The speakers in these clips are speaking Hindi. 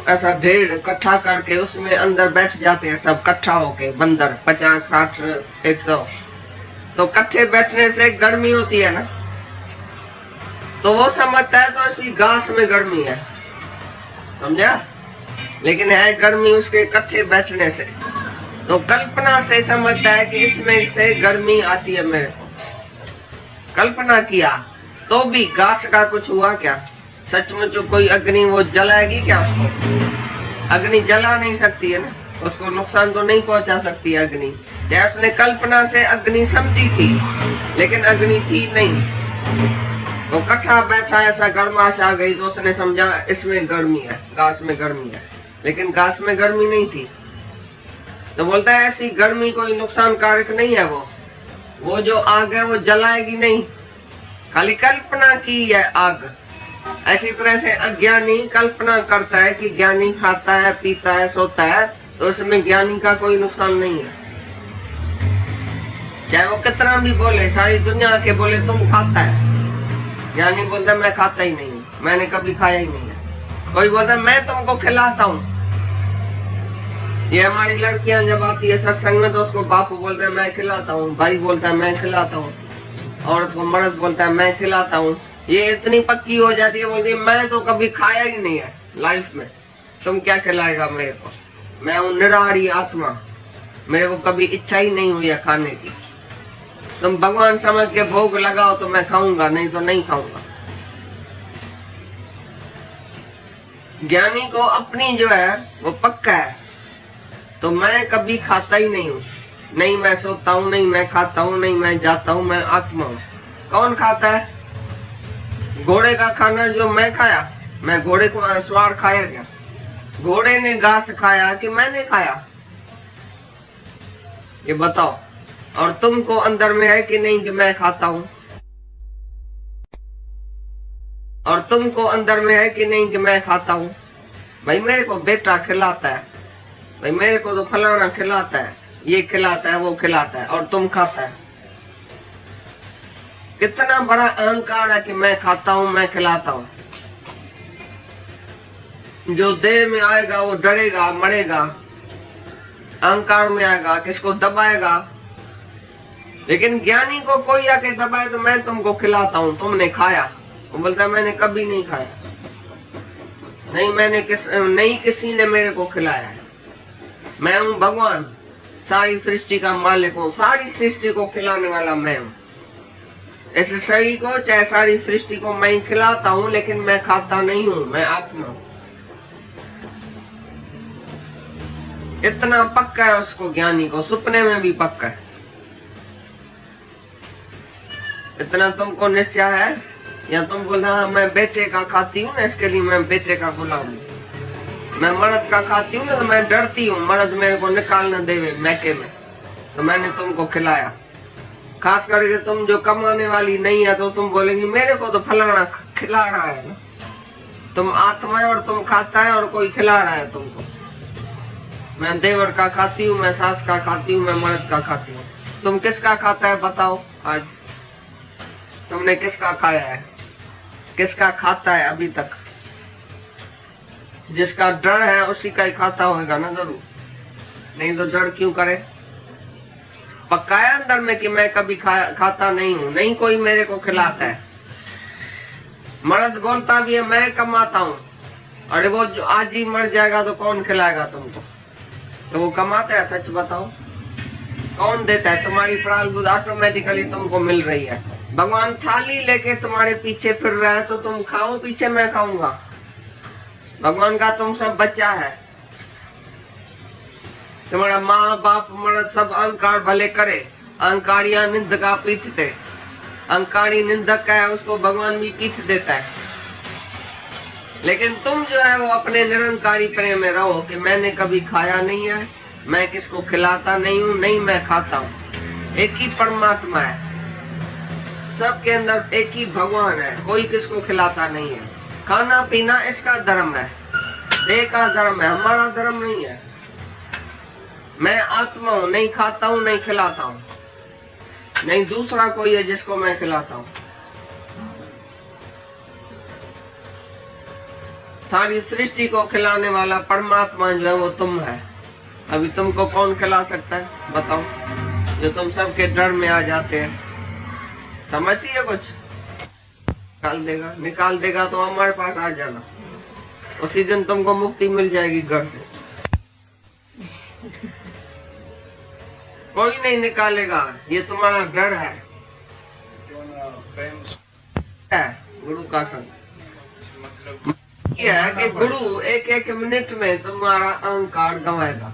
ऐसा ढेर इकट्ठा करके उसमें अंदर बैठ जाते हैं सब इकट्ठा होके, बंदर 50, 60, 100। तो इकट्ठे बैठने से गर्मी होती है ना, तो वो समझता है तो इसी घास में गर्मी है, समझा? लेकिन है गर्मी उसके इकट्ठे बैठने से। तो कल्पना से समझता है कि इसमें से गर्मी आती है मेरे को। कल्पना किया तो भी घास का कुछ हुआ क्या? सचमुच कोई अग्नि वो जलाएगी क्या उसको? अग्नि जला नहीं सकती है ना, उसको नुकसान तो नहीं पहुंचा सकती है अग्नि। चाहे उसने कल्पना से अग्नि समझी थी, लेकिन अग्नि थी नहीं। तो इकट्ठा बैठा ऐसा गर्माश आ गई तो उसने समझा इसमें गर्मी है, घास में गर्मी है, लेकिन घास में गर्मी नहीं थी। तो बोलता है ऐसी गर्मी कोई नुकसान कारक नहीं है, वो जो आग है वो जलाएगी नहीं, खाली कल्पना की है आग। ऐसी तरह से अज्ञानी कल्पना करता है कि ज्ञानी खाता है, पीता है, सोता है, तो उसमें ज्ञानी का कोई नुकसान नहीं है। चाहे वो कितना भी बोले, सारी दुनिया के बोले तुम खाता है, ज्ञानी बोलता है मैं खाता ही नहीं हूँ, मैंने कभी खाया ही नहीं है। कोई बोलता है मैं तुमको खिलाता हूँ। ये हमारी लड़कियां जब आती है सत्संग में तो उसको बापू बोलता है मैं खिलाता हूँ, भाई बोलता है मैं खिलाता हूँ, औरत को मर्द बोलता है मैं खिलाता हूँ। ये इतनी पक्की हो जाती है, बोलती है मैं तो कभी खाया ही नहीं है लाइफ में, तुम क्या खिलाएगा मेरे को? मैं हूँ निराहारी आत्मा, मेरे को कभी इच्छा ही नहीं हुई है खाने की। तुम भगवान समझ के भोग लगाओ तो मैं खाऊंगा, नहीं तो नहीं खाऊंगा। ज्ञानी को अपनी जो है वो पक्का है, तो मैं कभी खाता ही नहीं हूँ, नहीं मैं सोता हूँ, नहीं मैं खाता हूँ, नहीं मैं जाता हूँ, मैं आत्मा हूँ। कौन खाता है? घोड़े का खाना जो मैं खाया, मैं घोड़े को स्वार खाया क्या? घोड़े ने घास खाया कि मैंने खाया? ये बताओ। और तुमको अंदर में है कि नहीं कि मैं खाता हूँ? और तुमको अंदर में है कि नहीं कि मैं खाता हूँ? भाई मेरे को बेटा खिलाता है, भाई मेरे को तो फलाना खिलाता है, ये खिलाता है, वो खिलाता है, और तुम खाता है। कितना बड़ा अहंकार है कि मैं खाता हूँ, मैं खिलाता हूँ। जो देह में आएगा वो डरेगा, मरेगा, अहंकार में आएगा, किसको दबाएगा। लेकिन ज्ञानी को कोई आके दबाए तो मैं तुमको खिलाता हूँ, तुमने खाया? वो बोलता है मैंने कभी नहीं खाया, नहीं किसी ने मेरे को खिलाया है। मैं हूँ भगवान, सारी सृष्टि का मालिक हूँ, सारी सृष्टि को खिलाने वाला मैं हूँ। इस शरीर को चाहे सारी सृष्टि को मैं खिलाता हूँ, लेकिन मैं खाता नहीं हूँ, मैं आत्मा हूँ। इतना पक्का है उसको, ज्ञानी को सपने में भी पक्का है। इतना तुमको निश्चय है? या तुम बोलते हाँ मैं बेटे का खाती हूँ ना, इसके लिए मैं बेटे का गुलाम हूँ। मैं मर्द का खाती हूँ ना तो मैं डरती हूँ मर्द मेरे को निकाल न देवे मैके में, तो मैंने तुमको खिलाया। खास करके तुम जो कमाने वाली नहीं है तो तुम बोलेंगी मेरे को तो फलाना खिला रहा है ना। तुम आत्मा है और तुम खाता है और कोई खिला रहा है तुमको। मैं देवर का खाती हूँ, मैं सास का खाती हूँ, मैं मर्द का खाती हूँ। तुम किसका खाता है बताओ? आज तुमने किसका खाया है? किसका खाता है अभी तक? जिसका डर है उसी का ही खाता होगा ना जरूर, नहीं तो डर क्यों करे? पक्का है अंदर में कि मैं कभी खाता नहीं हूँ, नहीं कोई मेरे को खिलाता है। मर्द बोलता भी है मैं कमाता हूँ, अरे वो जो आज ही मर जाएगा तो कौन खिलाएगा तुमको? तो वो कमाता है, सच बताओ कौन देता है? तुम्हारी प्रारब्ध ऑटोमेटिकली तुमको मिल रही है। भगवान थाली लेके तुम्हारे पीछे फिर रहा है तो तुम खाओ पीछे, मैं खाऊंगा। भगवान का तुम सब बच्चा है। तुम्हारा माँ बाप मर्द सब अहंकार भले करे, अहंकारिया निंदका पीटते। अहंकारी निंदक का है उसको भगवान भी पीट देता है। लेकिन तुम जो है वो अपने निरंकारी प्रेम में रहो कि मैंने कभी खाया नहीं है, मैं किसको खिलाता नहीं हूँ, नहीं मैं खाता हूँ। एक ही परमात्मा है, सबके अंदर एक ही भगवान है, कोई किसको खिलाता नहीं है। खाना पीना इसका धर्म है, देह का धर्म है, हमारा धर्म नहीं है। मैं आत्मा हूँ, नहीं खाता हूँ, नहीं खिलाता हूँ, नहीं दूसरा कोई है जिसको मैं खिलाता हूँ। सारी सृष्टि को खिलाने वाला परमात्मा जो है वो तुम है। अभी तुमको कौन खिला सकता है बताओ, जो तुम सबके डर में आ जाते हैं। समझती है कुछ? निकाल देगा तो हमारे पास आ जाना, उसी दिन तुमको मुक्ति मिल जाएगी घर से। कोई नहीं निकालेगा, ये तुम्हारा डर है गुरु का संग। ये है कि गुरु एक एक मिनट में तुम्हारा अहंकार गंवाएगा।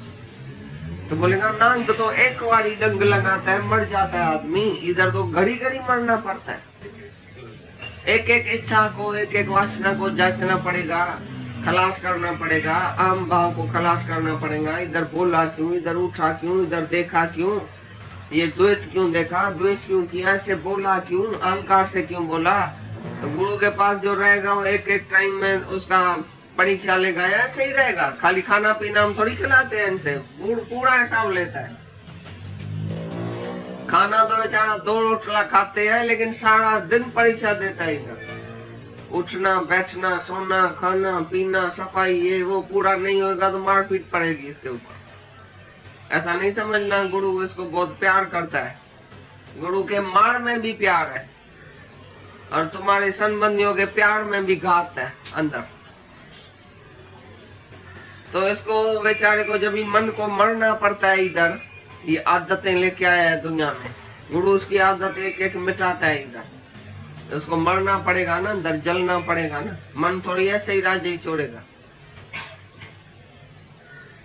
तो बोलेगा नांग तो एक बारी डंग लगाता है मर जाता है आदमी, इधर तो घड़ी घड़ी मरना पड़ता है। एक एक इच्छा को, एक एक वासना को जांचना पड़ेगा, खलास करना पड़ेगा, आम भाव को खलास करना पड़ेगा। इधर बोला क्यों, इधर उठा क्यों, इधर देखा क्यों, ये द्वेष क्यों देखा, द्वेष क्यों किया, ऐसे बोला क्यों, अहंकार से क्यों बोला। तो गुरु के पास जो रहेगा वो एक एक टाइम में उसका परीक्षा लेगा, ऐसे ही रहेगा। खाली खाना पीना हम थोड़ी खिलाते हैं इनसे, पूरा हिसाब लेता है। खाना तो बेचारा 2 रोटला खाते हैं, लेकिन सारा दिन परीक्षा देता है इधर। उठना बैठना सोना खाना पीना सफाई ये वो पूरा नहीं होगा तो मारपीट पड़ेगी इसके ऊपर। ऐसा नहीं समझना गुरु इसको बहुत प्यार करता है, गुरु के मार में भी प्यार है और तुम्हारे संबंधियों के प्यार में भी घात है अंदर। तो इसको बेचारे को जब भी मन को मरना पड़ता है इधर, ये आदतें लेके आया है दुनिया में, गुरु उसकी आदत एक एक मिटाता है इधर। तो उसको मरना पड़ेगा ना, अंदर जलना पड़ेगा ना। मन थोड़ी ऐसे ही राज्य ही छोड़ेगा।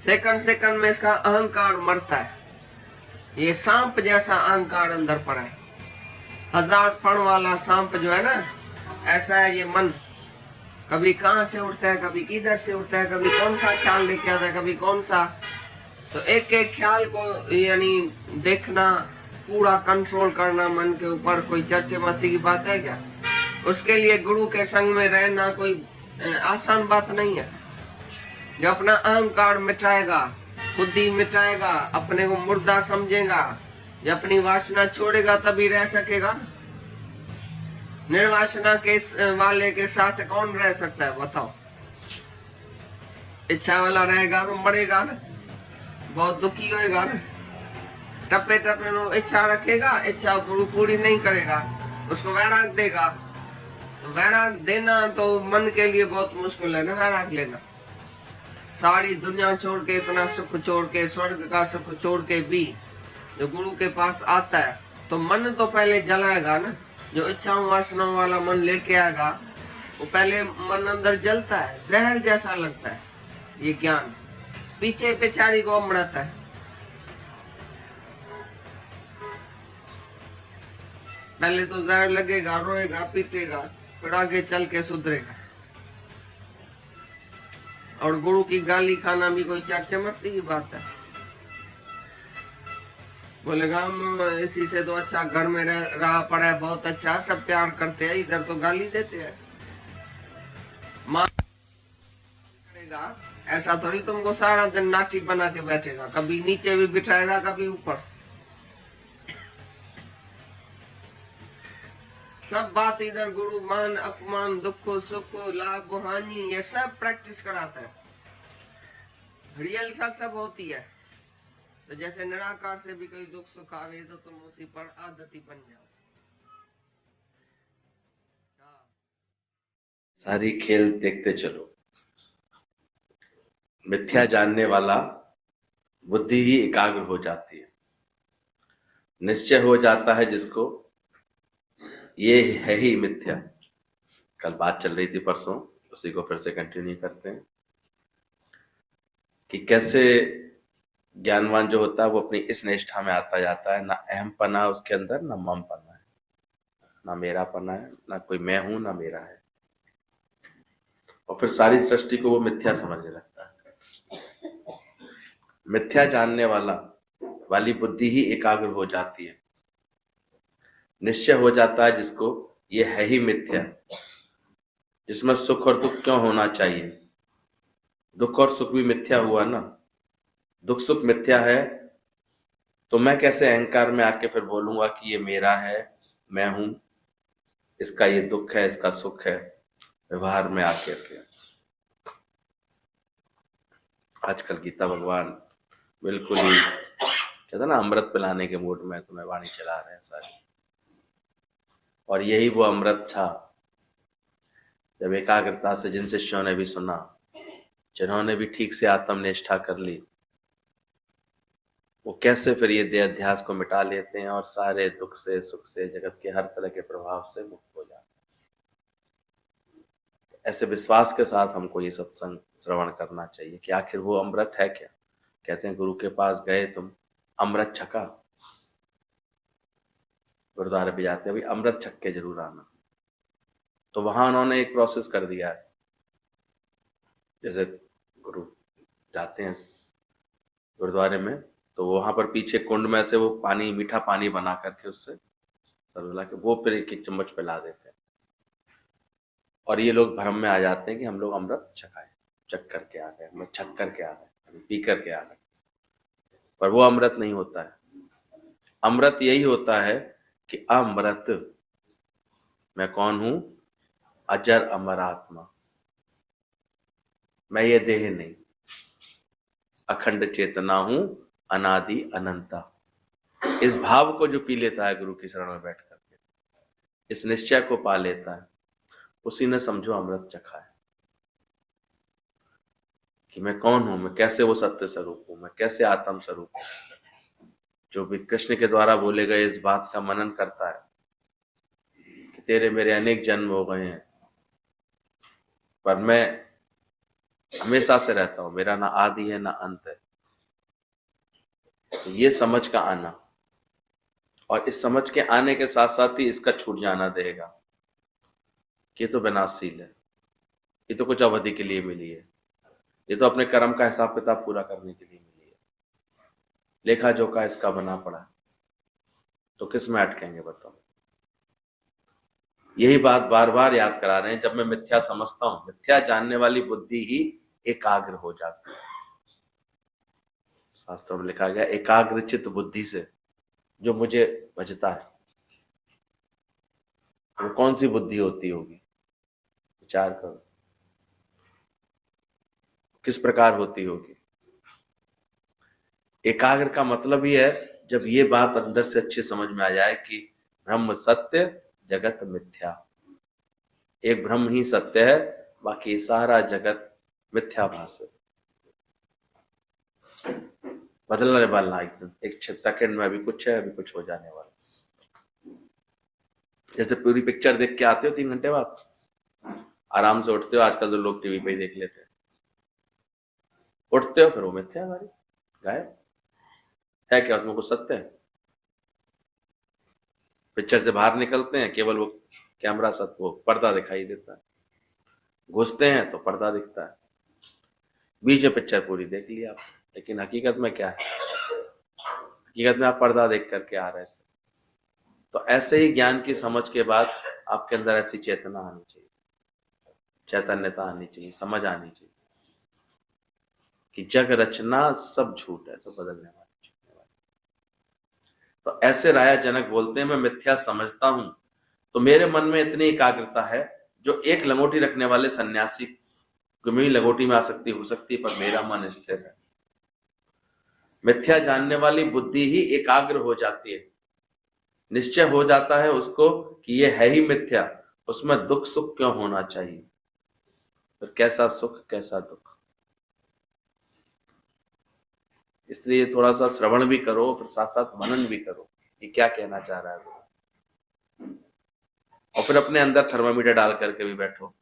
सेकंड सेकंड में इसका अहंकार मरता है। ये सांप जैसा अहंकार अंदर पड़ा है, 1000 फण वाला सांप जो है ना, ऐसा है ये मन। कभी कहां से उठता है, कभी किधर से उठता है, कभी कौन सा ख्याल लेके आता है, कभी कौन सा। तो एक एक ख्याल को यानी देखना, पूरा कंट्रोल करना मन के ऊपर, कोई चर्चे मस्ती की बात है क्या? उसके लिए गुरु के संग में रहना कोई आसान बात नहीं है। जो अपना अहंकार मिटाएगा, खुदी मिटाएगा, अपने को मुर्दा समझेगा, जो अपनी वासना छोड़ेगा तभी रह सकेगा। निर्वासना के वाले के साथ कौन रह सकता है बताओ? इच्छा वाला रहेगा तो मरेगा ना, बहुत दुखी होएगा ना। टप्पे टप्पे में इच्छा रखेगा, इच्छा गुरु पूरी नहीं करेगा, उसको वैराग देगा। तो वैराग देना तो मन के लिए बहुत मुश्किल है ना, वैराग लेना। सारी दुनिया छोड़ के, इतना सुख छोड़ के, स्वर्ग का सुख छोड़ के भी जो गुरु के पास आता है तो मन तो पहले जलाएगा ना। जो इच्छाओं वासनाओं वाला मन लेके आएगा वो पहले मन अंदर जलता है, जहर जैसा लगता है। ये ज्ञान पीछे बेचारी को अमृता है। पहले तो जहर लगेगा, रोएगा, पीटेगा, फिर आगे चल के सुधरेगा। और गुरु की गाली खाना भी कोई चर्चे मस्ती की बात है। बोलेगा हम इसी से तो अच्छा घर में रहा पड़ा है, बहुत अच्छा, सब प्यार करते हैं, इधर तो गाली देते हैं। मां करेगा ऐसा थोड़ी तुमको सारा दिन नाटी बना के बैठेगा, कभी नीचे भी बिठाएगा, कभी ऊपर। सब बात इधर गुरु मान अपमान दुख सुख लाभ हानि ये सब प्रैक्टिस कराता है। रियल सब होती है। तो जैसे निराकार से भी कोई दुख सुख आवे तो तुम उसी पर आदती बन जाओ। सारी खेल देखते चलो। मिथ्या जानने वाला बुद्धि ही एकाग्र हो जाती है, निश्चय हो जाता है जिसको ये है ही मिथ्या। कल बात चल रही थी परसों, उसी को फिर से कंटिन्यू करते हैं कि कैसे ज्ञानवान जो होता है वो अपनी इस निष्ठा में आता जाता है, ना अहम पना उसके अंदर, ना मम पना है, ना मेरा पना है, ना कोई मैं हूं ना मेरा है। और फिर सारी सृष्टि को वो मिथ्या समझने लगता है। मिथ्या जानने वाली बुद्धि ही एकाग्र हो जाती है, निश्चय हो जाता है जिसको ये है ही मिथ्या, जिसमें सुख और दुख क्यों होना चाहिए। दुख और सुख भी मिथ्या हुआ ना। दुख सुख मिथ्या है तो मैं कैसे अहंकार में आके फिर बोलूंगा कि ये मेरा है, मैं हूं, इसका ये दुख है, इसका सुख है, व्यवहार में आके आजकल गीता भगवान बिल्कुल ही कहते ना अमृत पिलाने के मूड में तुम्हें वाणी चला रहे हैं सारी। और यही वो अमृत था जब एकाग्रता से जिन शिष्यों ने भी सुना, जिन्होंने भी ठीक से आत्मनिष्ठा कर ली, वो कैसे फिर ये देह अध्यास को मिटा लेते हैं और सारे दुख से, सुख से, जगत के हर तरह के प्रभाव से मुक्त हो जाते हैं। ऐसे विश्वास के साथ हमको ये सत्संग श्रवण करना चाहिए कि आखिर वो अमृत है क्या। कहते हैं गुरु के पास गए तुम, अमृत छका, गुरुद्वारे पे जाते हैं भाई अमृत छक के जरूर आना। तो वहां उन्होंने एक प्रोसेस कर दिया है, जैसे गुरु जाते हैं गुरुद्वारे में तो वहां पर पीछे कुंड में से वो पानी, मीठा पानी बना करके उससे सरला के वो फिर एक एक चम्मच पिला देते हैं। और ये लोग भ्रम में आ जाते हैं कि हम लोग अमृत छकाए, चख करके आ गए, अमृत छक करके आ गए, पी करके आ गए। पर वो अमृत नहीं होता है। अमृत यही होता है कि अमृत, मैं कौन हूं? अजर अमर आत्मा, मैं ये देह नहीं, अखंड चेतना हूं, अनादि अनंता। इस भाव को जो पी लेता है गुरु की शरण में बैठ करके, इस निश्चय को पा लेता है, उसी ने समझो अमृत चखा है कि मैं कौन हूं, मैं कैसे वो सत्य स्वरूप हूं, मैं कैसे आत्म स्वरूप हूं। जो भी कृष्ण के द्वारा बोले गए इस बात का मनन करता है कि तेरे मेरे अनेक जन्म हो गए हैं पर मैं हमेशा से रहता हूं, मेरा ना आदि है ना अंत है। तो ये समझ का आना, और इस समझ के आने के साथ साथ ही इसका छूट जाना देगा कि ये तो विनाशशील है, ये तो कुछ अवधि के लिए मिली है, ये तो अपने कर्म का हिसाब किताब पूरा करने के लिए मिली है, लेखा जोखा इसका बना पड़ा, तो किस में अटकेंगे बताओ। यही बात बार बार याद करा रहे हैं। जब मैं मिथ्या समझता हूं, मिथ्या जानने वाली बुद्धि ही एकाग्र हो जाती है। शास्त्रों में लिखा गया एकाग्रचित बुद्धि से जो मुझे भजता है, वो कौन सी बुद्धि होती होगी? विचार करो किस प्रकार होती होगी। एकाग्र का मतलब ही है जब ये बात अंदर से अच्छी समझ में आ जाए कि ब्रह्म सत्य, जगत मिथ्या। एक ब्रह्म ही सत्य है, बाकी सारा जगत मिथ्याभास है। बदलने वाला एकदम एक सेकंड में, अभी कुछ है अभी कुछ हो जाने वाला। जैसे पूरी पिक्चर देख के आते हो 3 घंटे बाद, आराम से उठते हो, आजकल तो लोग टीवी पे ही देख लेते हैं, उठते हो फिर वो मिथ्या सारी गायब है। क्या उसमें कुछ सत्य है? पिक्चर से बाहर निकलते हैं, केवल वो कैमरा सत्य, वो पर्दा दिखाई देता है। घुसते हैं तो पर्दा दिखता है, बीच में पिक्चर पूरी देख ली आप, लेकिन हकीकत में क्या है? हकीकत में आप पर्दा देख करके आ रहे थे। तो ऐसे ही ज्ञान की समझ के बाद आपके अंदर ऐसी चेतना आनी चाहिए, चैतन्यता आनी चाहिए, समझ आनी चाहिए कि जग रचना सब झूठ है, सब बदलने वाली। तो ऐसे राजा जनक बोलते हैं मैं मिथ्या समझता हूं, तो मेरे मन में इतनी एकाग्रता है जो एक लंगोटी रखने वाले सन्यासी को मेरी लंगोटी में आसक्ति हो सकती है, पर मेरा मन स्थिर है। मिथ्या जानने वाली बुद्धि ही एकाग्र हो जाती है, निश्चय हो जाता है उसको कि ये है ही मिथ्या, उसमें दुख सुख क्यों होना चाहिए, फिर कैसा सुख कैसा दुख। इसलिए थोड़ा सा श्रवण भी करो, फिर साथ साथ मनन भी करो कि क्या कहना चाह रहा है वो, और फिर अपने अंदर थर्मामीटर डाल करके भी बैठो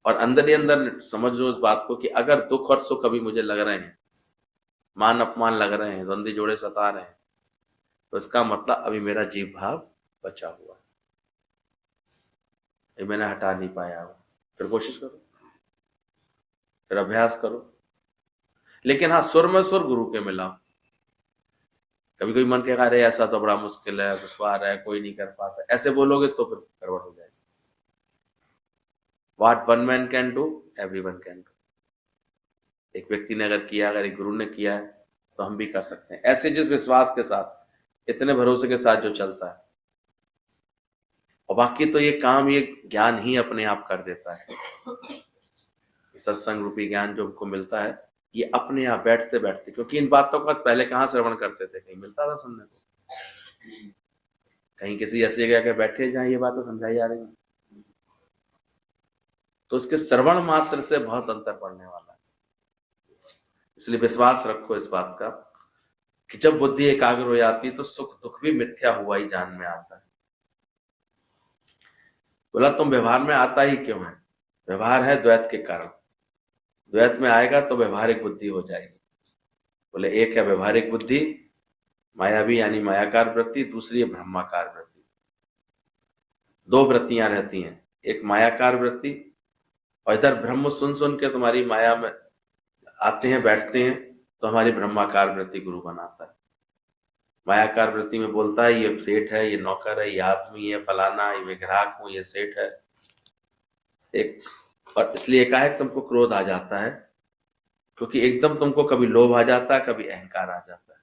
और अंदर ही अंदर समझ लो इस बात को कि अगर दुख और सुख अभी मुझे लग रहे हैं, मान अपमान लग रहे हैं, द्वंद्वी जोड़े सता रहे हैं, तो इसका मतलब अभी मेरा जीव भाव बचा हुआ है, ये मैंने हटा नहीं पाया हुआ। फिर कोशिश करो, फिर अभ्यास करो, लेकिन हाँ सुर में सुर गुरु के मिलाओ। कभी कोई मन कहेगा अरे ऐसा तो बड़ा मुश्किल है, दुश्वार है, कोई नहीं कर पाता, ऐसे बोलोगे तो फिर गड़बड़ हो जाएगी। What one man can do, everyone can do। एक व्यक्ति ने अगर किया, अगर एक गुरु ने किया है, तो हम भी कर सकते हैं। ऐसे जिस विश्वास के साथ, इतने भरोसे के साथ जो चलता है, और बाकी तो ये काम, ये ज्ञान ही अपने आप कर देता है। कि सत्संग रूपी ज्ञान जो हमको मिलता है ये अपने आप बैठते बैठते, क्योंकि इन बातों का पहले कहाँ श्रवण करते थे, कहीं मिलता था सुनने को, कहीं किसी ऐसी जगह के बैठे जहाँ ये बातें समझाई जा रही हैं, तो उसके श्रवण मात्र से बहुत अंतर पड़ने वाला है। इसलिए विश्वास रखो इस बात का कि जब बुद्धि एकाग्र हो जाती है तो सुख दुख भी मिथ्या हुआ ही जान में आता है। बोला तुम व्यवहार में आता ही क्यों है? व्यवहार है द्वैत के कारण, द्वैत में आएगा तो व्यवहारिक बुद्धि हो जाएगी। बोले एक है व्यवहारिक बुद्धि मायावी यानी मायाकार वृत्ति, दूसरी है ब्रह्माकार वृत्ति। दो वृत्तियां रहती हैं, एक मायाकार वृत्ति और इधर ब्रह्म सुन सुन के तुम्हारी माया में आते हैं बैठते हैं तो हमारी ब्रह्माकार वृत्ति गुरु बनाता है। मायाकार वृत्ति में बोलता है ये सेठ है, ये नौकर है, ये आदमी है, फलाना, ये ग्राहक हूं, ये सेठ है एक, और इसलिए एकाएक तुमको क्रोध आ जाता है, क्योंकि एकदम तुमको कभी लोभ आ जाता है, कभी अहंकार आ जाता है।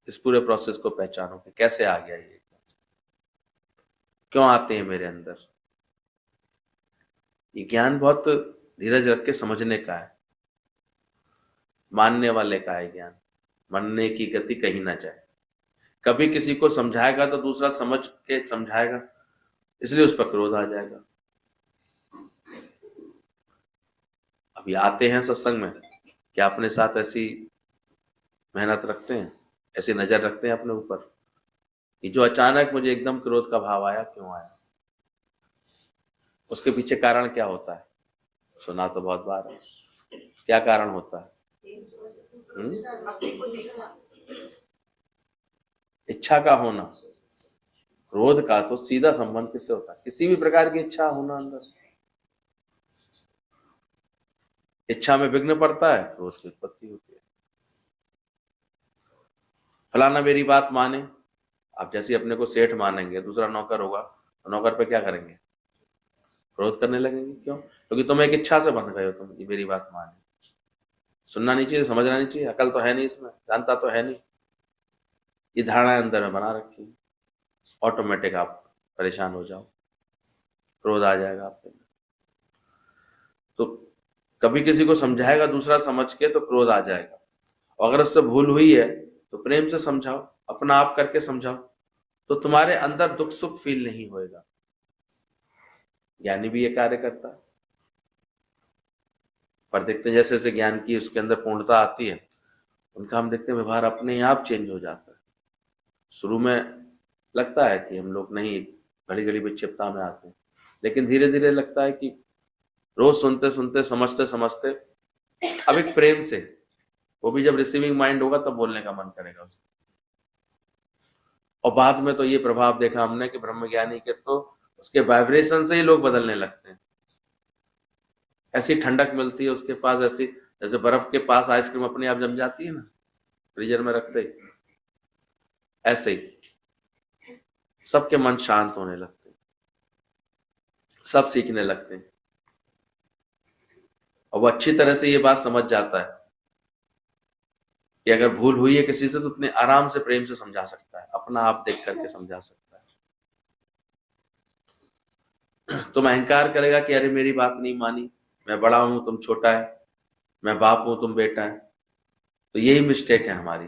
इस पूरे प्रोसेस को पहचानो कि कैसे आ गया ये, क्यों आते हैं मेरे अंदर। ये ज्ञान बहुत धीरज रख के समझने का है, मानने वाले का है ज्ञान, मानने की गति कहीं ना जाए। कभी किसी को समझाएगा तो दूसरा समझ के समझाएगा, इसलिए उस पर क्रोध आ जाएगा। अभी आते हैं सत्संग में, क्या अपने साथ ऐसी मेहनत रखते हैं, ऐसी नजर रखते हैं अपने ऊपर कि जो अचानक मुझे एकदम क्रोध का भाव आया, क्यों आया, उसके पीछे कारण क्या होता है? सुना तो बहुत बार है, क्या कारण होता है? इच्छा का होना। क्रोध का तो सीधा संबंध किससे होता है? किसी भी प्रकार की इच्छा होना अंदर, इच्छा में विघ्न पड़ता है, क्रोध की उत्पत्ति होती है। फलाना मेरी बात माने, आप जैसे अपने को सेठ मानेंगे, दूसरा नौकर होगा तो नौकर पे क्या करेंगे? क्रोध करने लगेंगे। क्यों? क्योंकि तुम एक इच्छा से बंध गए हो, तुम ये मेरी बात माने। सुनना नहीं चाहिए, समझना नहीं चाहिए, अकल तो है नहीं इसमें, जानता तो है नहीं, ये धारणा अंदर में बना रखी, ऑटोमेटिक आप परेशान हो जाओ, क्रोध आ जाएगा आप पे। तो कभी किसी को समझाएगा दूसरा समझ के तो क्रोध आ जाएगा, और अगर उससे भूल हुई है तो प्रेम से समझाओ, अपना आप करके समझाओ, तो तुम्हारे अंदर दुख सुख फील नहीं होएगा। ज्ञानी भी ये कार्य करता है, पर देखते हैं जैसे जैसे ज्ञान की उसके अंदर पूर्णता आती है, उनका हम देखते हैं व्यवहार अपने आप चेंज हो जाता है। शुरू में लगता है कि हम लोग नहीं, घड़ी घड़ी विक्षिप्तता में आते हैं, लेकिन धीरे धीरे लगता है कि रोज सुनते सुनते समझते समझते अब एक प्रेम से, वो भी जब रिसीविंग माइंड होगा तब बोलने का मन करेगा उसको। और बाद में तो ये प्रभाव देखा हमने कि ब्रह्मज्ञानी के तो उसके वाइब्रेशन से ही लोग बदलने लगते हैं। ऐसी ठंडक मिलती है उसके पास, ऐसी जैसे बर्फ के पास आइसक्रीम अपने आप जम जाती है ना फ्रीजर में रखते ही, ऐसे ही सबके मन शांत होने लगते हैं, सब सीखने लगते हैं, और वो अच्छी तरह से ये बात समझ जाता है कि अगर भूल हुई है किसी से तो उतने आराम से प्रेम से समझा सकता है, अपना आप देख करके समझा सकता है। तुम अहंकार करेगा कि अरे मेरी बात नहीं मानी, मैं बड़ा हूं तुम छोटा है, मैं बाप हूं तुम बेटा है, तो यही मिस्टेक है हमारी।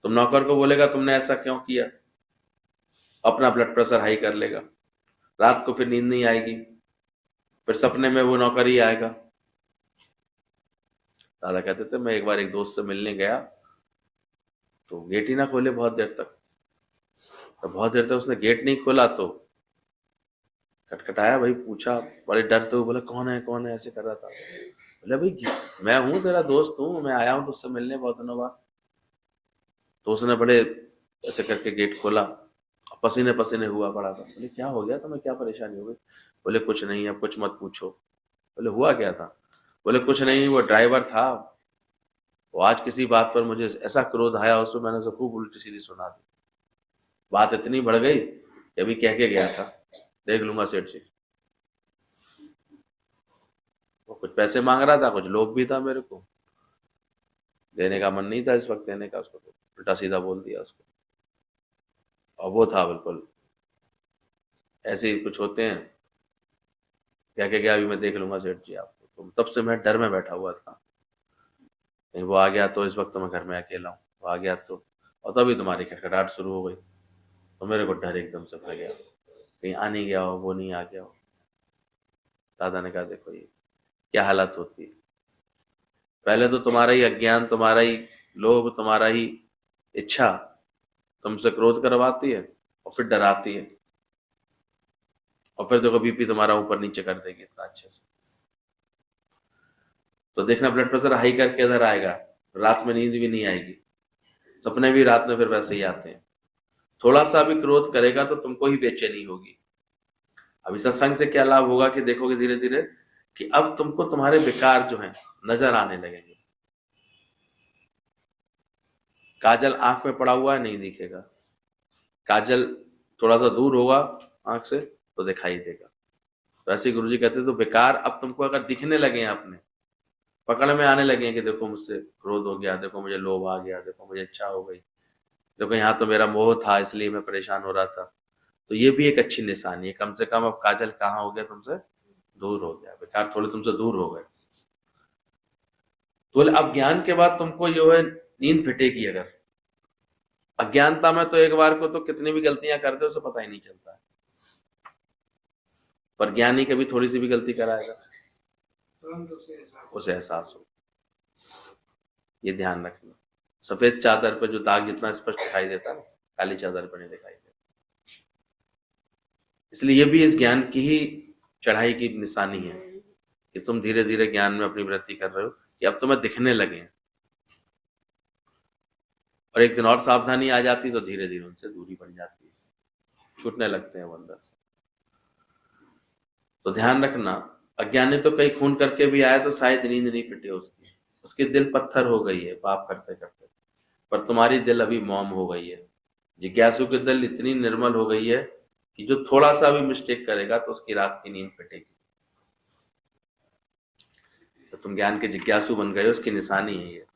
तुम नौकर को बोलेगा तुमने ऐसा क्यों किया, अपना ब्लड प्रेशर हाई कर लेगा, रात को फिर नींद नहीं आएगी, फिर सपने में वो नौकर ही आएगा। दादा कहते थे मैं एक बार एक दोस्त से मिलने गया तो गेट ही ना खोले बहुत देर तक, तो बहुत देर तक उसने गेट नहीं खोला तो खटखटाया, भाई पूछा, बड़े डर से, बोले कौन है, ऐसे कर रहा था। बोले भाई मैं हूँ तेरा दोस्त हूँ, मैं आया हूँ तुझसे मिलने बहुत दिनों बाद। तो उसने बड़े ऐसे करके गेट खोला, पसीने पसीने हुआ पड़ा था। बोले क्या हो गया तुम्हें, क्या परेशानी हो गई? बोले कुछ नहीं, अब कुछ मत पूछो। बोले हुआ क्या था? बोले कुछ नहीं, वो ड्राइवर था, वो आज किसी बात पर मुझे ऐसा क्रोध आया, उसमें मैंने उसे खूब उल्टी सीधी सुना दी, बात इतनी बढ़ गई कि अभी कह के गया था देख लूंगा सेठ जी। वो कुछ पैसे मांग रहा था, कुछ लोभ भी था, मेरे को देने का मन नहीं था इस वक्त देने का, उसको तो उल्टा सीधा बोल दिया उसको। और वो था बिल्कुल ऐसे ही कुछ होते हैं क्या क्या गया, अभी मैं देख लूंगा सेठ जी आपको। तो तब से मैं डर में बैठा हुआ था, कहीं वो आ गया तो, इस वक्त मैं घर में अकेला हूँ, वो आ गया तो, और तभी तुम्हारी खटखटाहट शुरू हो गई, तो मेरे को डर एकदम से भर गया, कहीं आ नहीं गया हो, वो नहीं आ गया हो। दादा ने कहा देखो ये क्या हालत होती है, पहले तो तुम्हारा ही अज्ञान, तुम्हारा ही लोभ, तुम्हारा ही इच्छा तुमसे क्रोध करवाती है और फिर डराती है, और फिर देखो बीपी तुम्हारा ऊपर नीचे कर देगी इतना अच्छे से। तो देखना ब्लड प्रेशर हाई करके इधर आएगा, रात में नींद भी नहीं आएगी, सपने भी रात में फिर वैसे ही आते हैं। थोड़ा सा भी क्रोध करेगा तो तुमको ही बेचैनी होगी। अभी सत्संग से क्या लाभ होगा कि देखोगे धीरे धीरे कि अब तुमको तुम्हारे विकार जो हैं नजर आने लगेंगे। काजल आंख में पड़ा हुआ है नहीं दिखेगा, काजल थोड़ा सा दूर होगा आंख से तो दिखाई देगा। तो ऐसे गुरु जी कहते तो विकार अब तुमको अगर दिखने लगे हैं, अपने पकड़ में आने लगे हैं कि देखो मुझसे क्रोध हो गया, देखो मुझे लोभ आ गया, देखो मुझे इच्छा हो गई, देखो यहाँ तो मेरा मोह था इसलिए मैं परेशान हो रहा था, तो ये भी एक अच्छी निशानी है। कम से कम अब काजल कहाँ हो गया, तुमसे दूर हो गया, विकार थोड़े तुमसे दूर हो गए। तो अब ज्ञान के बाद तुमको जो है नींद फिटेगी। अगर अज्ञानता में तो एक बार को तो कितनी भी गलतियां कर दे उसे पता ही नहीं चलता है, पर ज्ञानी कभी थोड़ी सी भी गलती कराएगा उसे एहसास हो। ये ध्यान रखना, सफेद चादर पर जो दाग जितना स्पष्ट दिखाई देता है, काली चादर पर नहीं दिखाई देता। इसलिए ये भी इस ज्ञान की ही चढ़ाई की निशानी है कि तुम धीरे धीरे ज्ञान में अपनी वृद्धि कर रहे हो, कि अब तुम्हें दिखने लगे हैं, और एक दिन और सावधानी आ जाती तो धीरे धीरे उनसे दूरी बढ़ जाती है, छूटने लगते हैं वो अंदर से। तो ध्यान रखना, अज्ञानी तो कहीं खून करके भी आए तो शायद नींद नहीं फिटे उसकी, उसकी दिल पत्थर हो गई है पाप करते करते, पर तुम्हारी दिल अभी मौन हो गई है। जिज्ञासु की दिल इतनी निर्मल हो गई है कि जो थोड़ा सा भी मिस्टेक करेगा तो उसकी रात की नींद फिटेगी। तो तुम ज्ञान के जिज्ञासु बन गए, उसकी निशानी है ये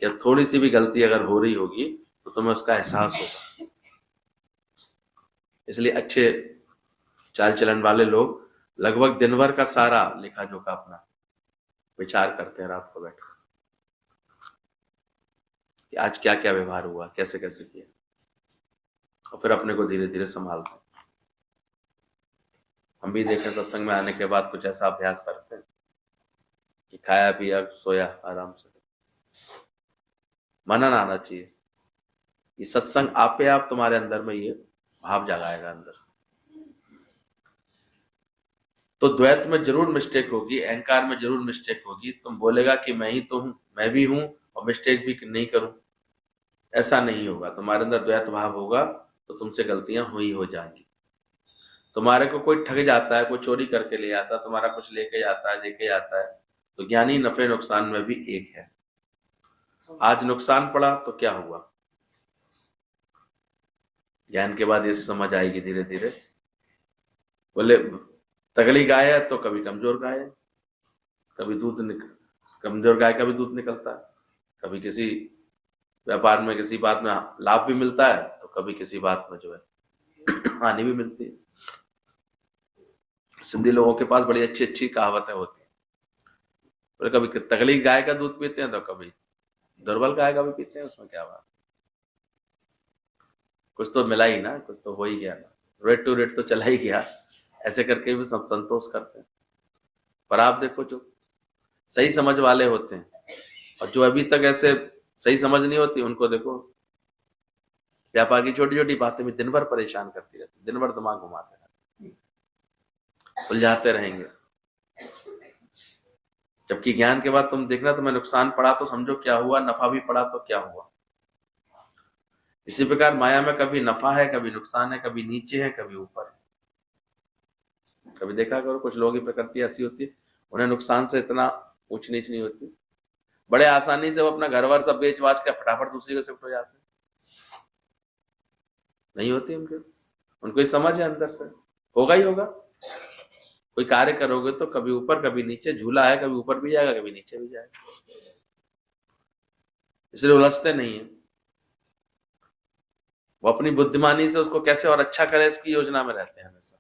कि थोड़ी सी भी गलती अगर हो रही होगी तो तुम्हें उसका एहसास होगा। इसलिए अच्छे चाल चलन वाले लोग लगभग दिन भर का सारा लेखा जोखा अपना विचार करते हैं रात को बैठ कि आज क्या क्या व्यवहार हुआ, कैसे कैसे किया, और फिर अपने को धीरे धीरे संभालते हैं। हम भी देखें सत्संग में आने के बाद कुछ ऐसा अभ्यास करते हैं कि खाया पिया सोया आराम से, मनन आना चाहिए। ये सत्संग आपे आप तुम्हारे अंदर में ये भाव जगाएगा अंदर। तो द्वैत में जरूर मिस्टेक होगी, अहंकार में जरूर मिस्टेक होगी। तुम बोलेगा कि मैं ही तो हूं, मैं भी हूं और मिस्टेक भी नहीं करूं, ऐसा नहीं होगा। तुम्हारे अंदर द्वैत भाव होगा तो तुमसे गलतियां हुई हो जाएंगी। तुम्हारे को कोई ठग जाता है, कोई चोरी करके ले आता है, तुम्हारा कुछ लेके जाता है, देके जाता है, तो ज्ञानी नफे नुकसान में भी एक है। आज नुकसान पड़ा तो क्या हुआ, ज्ञान के बाद ये समझ आएगी धीरे धीरे। बोले तगड़ी गाय है तो कभी कमजोर गाय है, कभी कमजोर गाय का भी दूध निकलता है, कभी किसी व्यापार में किसी बात में लाभ भी मिलता है तो कभी किसी बात में जो है हानि भी मिलती है। सिंधी लोगों के पास बड़ी अच्छी अच्छी कहावतें होती हैं। बोले कभी तगड़ी गाय का दूध पीते हैं तो कभी दुर्बल गाय का भी पीते हैं, उसमें क्या बात, कुछ तो मिला ही ना, कुछ तो हो ही गया ना, रेट टू रेट तो चला ही गया। ऐसे करके भी सब संतोष करते हैं। पर आप देखो जो सही समझ वाले होते हैं और जो अभी तक ऐसे सही समझ नहीं होती, उनको देखो व्यापार की छोटी छोटी बातें भी दिन भर परेशान करती रहती, दिन भर दिमाग घुमाते रहते, उलझाते रहेंगे। जबकि ज्ञान के बाद तुम देखना, तुम्हें नुकसान पड़ा तो समझो क्या हुआ, नफा भी पड़ा तो क्या हुआ। इसी प्रकार माया में कभी नफा है, कभी नुकसान है, कभी नीचे है, कभी ऊपर है। कभी देखा करो कुछ लोगों की प्रकृति ऐसी होती है, उन्हें नुकसान से इतना ऊंच नीच नहीं होती, बड़े आसानी से वो अपना घर वर सब बेच बाच कर फटाफट दूसरी को शिफ्ट हो जाते हैं। नहीं होती उनको समझ है अंदर से, होगा ही होगा। कोई कार्य करोगे तो कभी ऊपर कभी नीचे, झूला है कभी ऊपर भी जाएगा कभी नीचे भी जाएगा, इसलिए उलझते नहीं है। वो अपनी बुद्धिमानी से उसको कैसे और अच्छा करें इसकी योजना में रहते हैं हमेशा,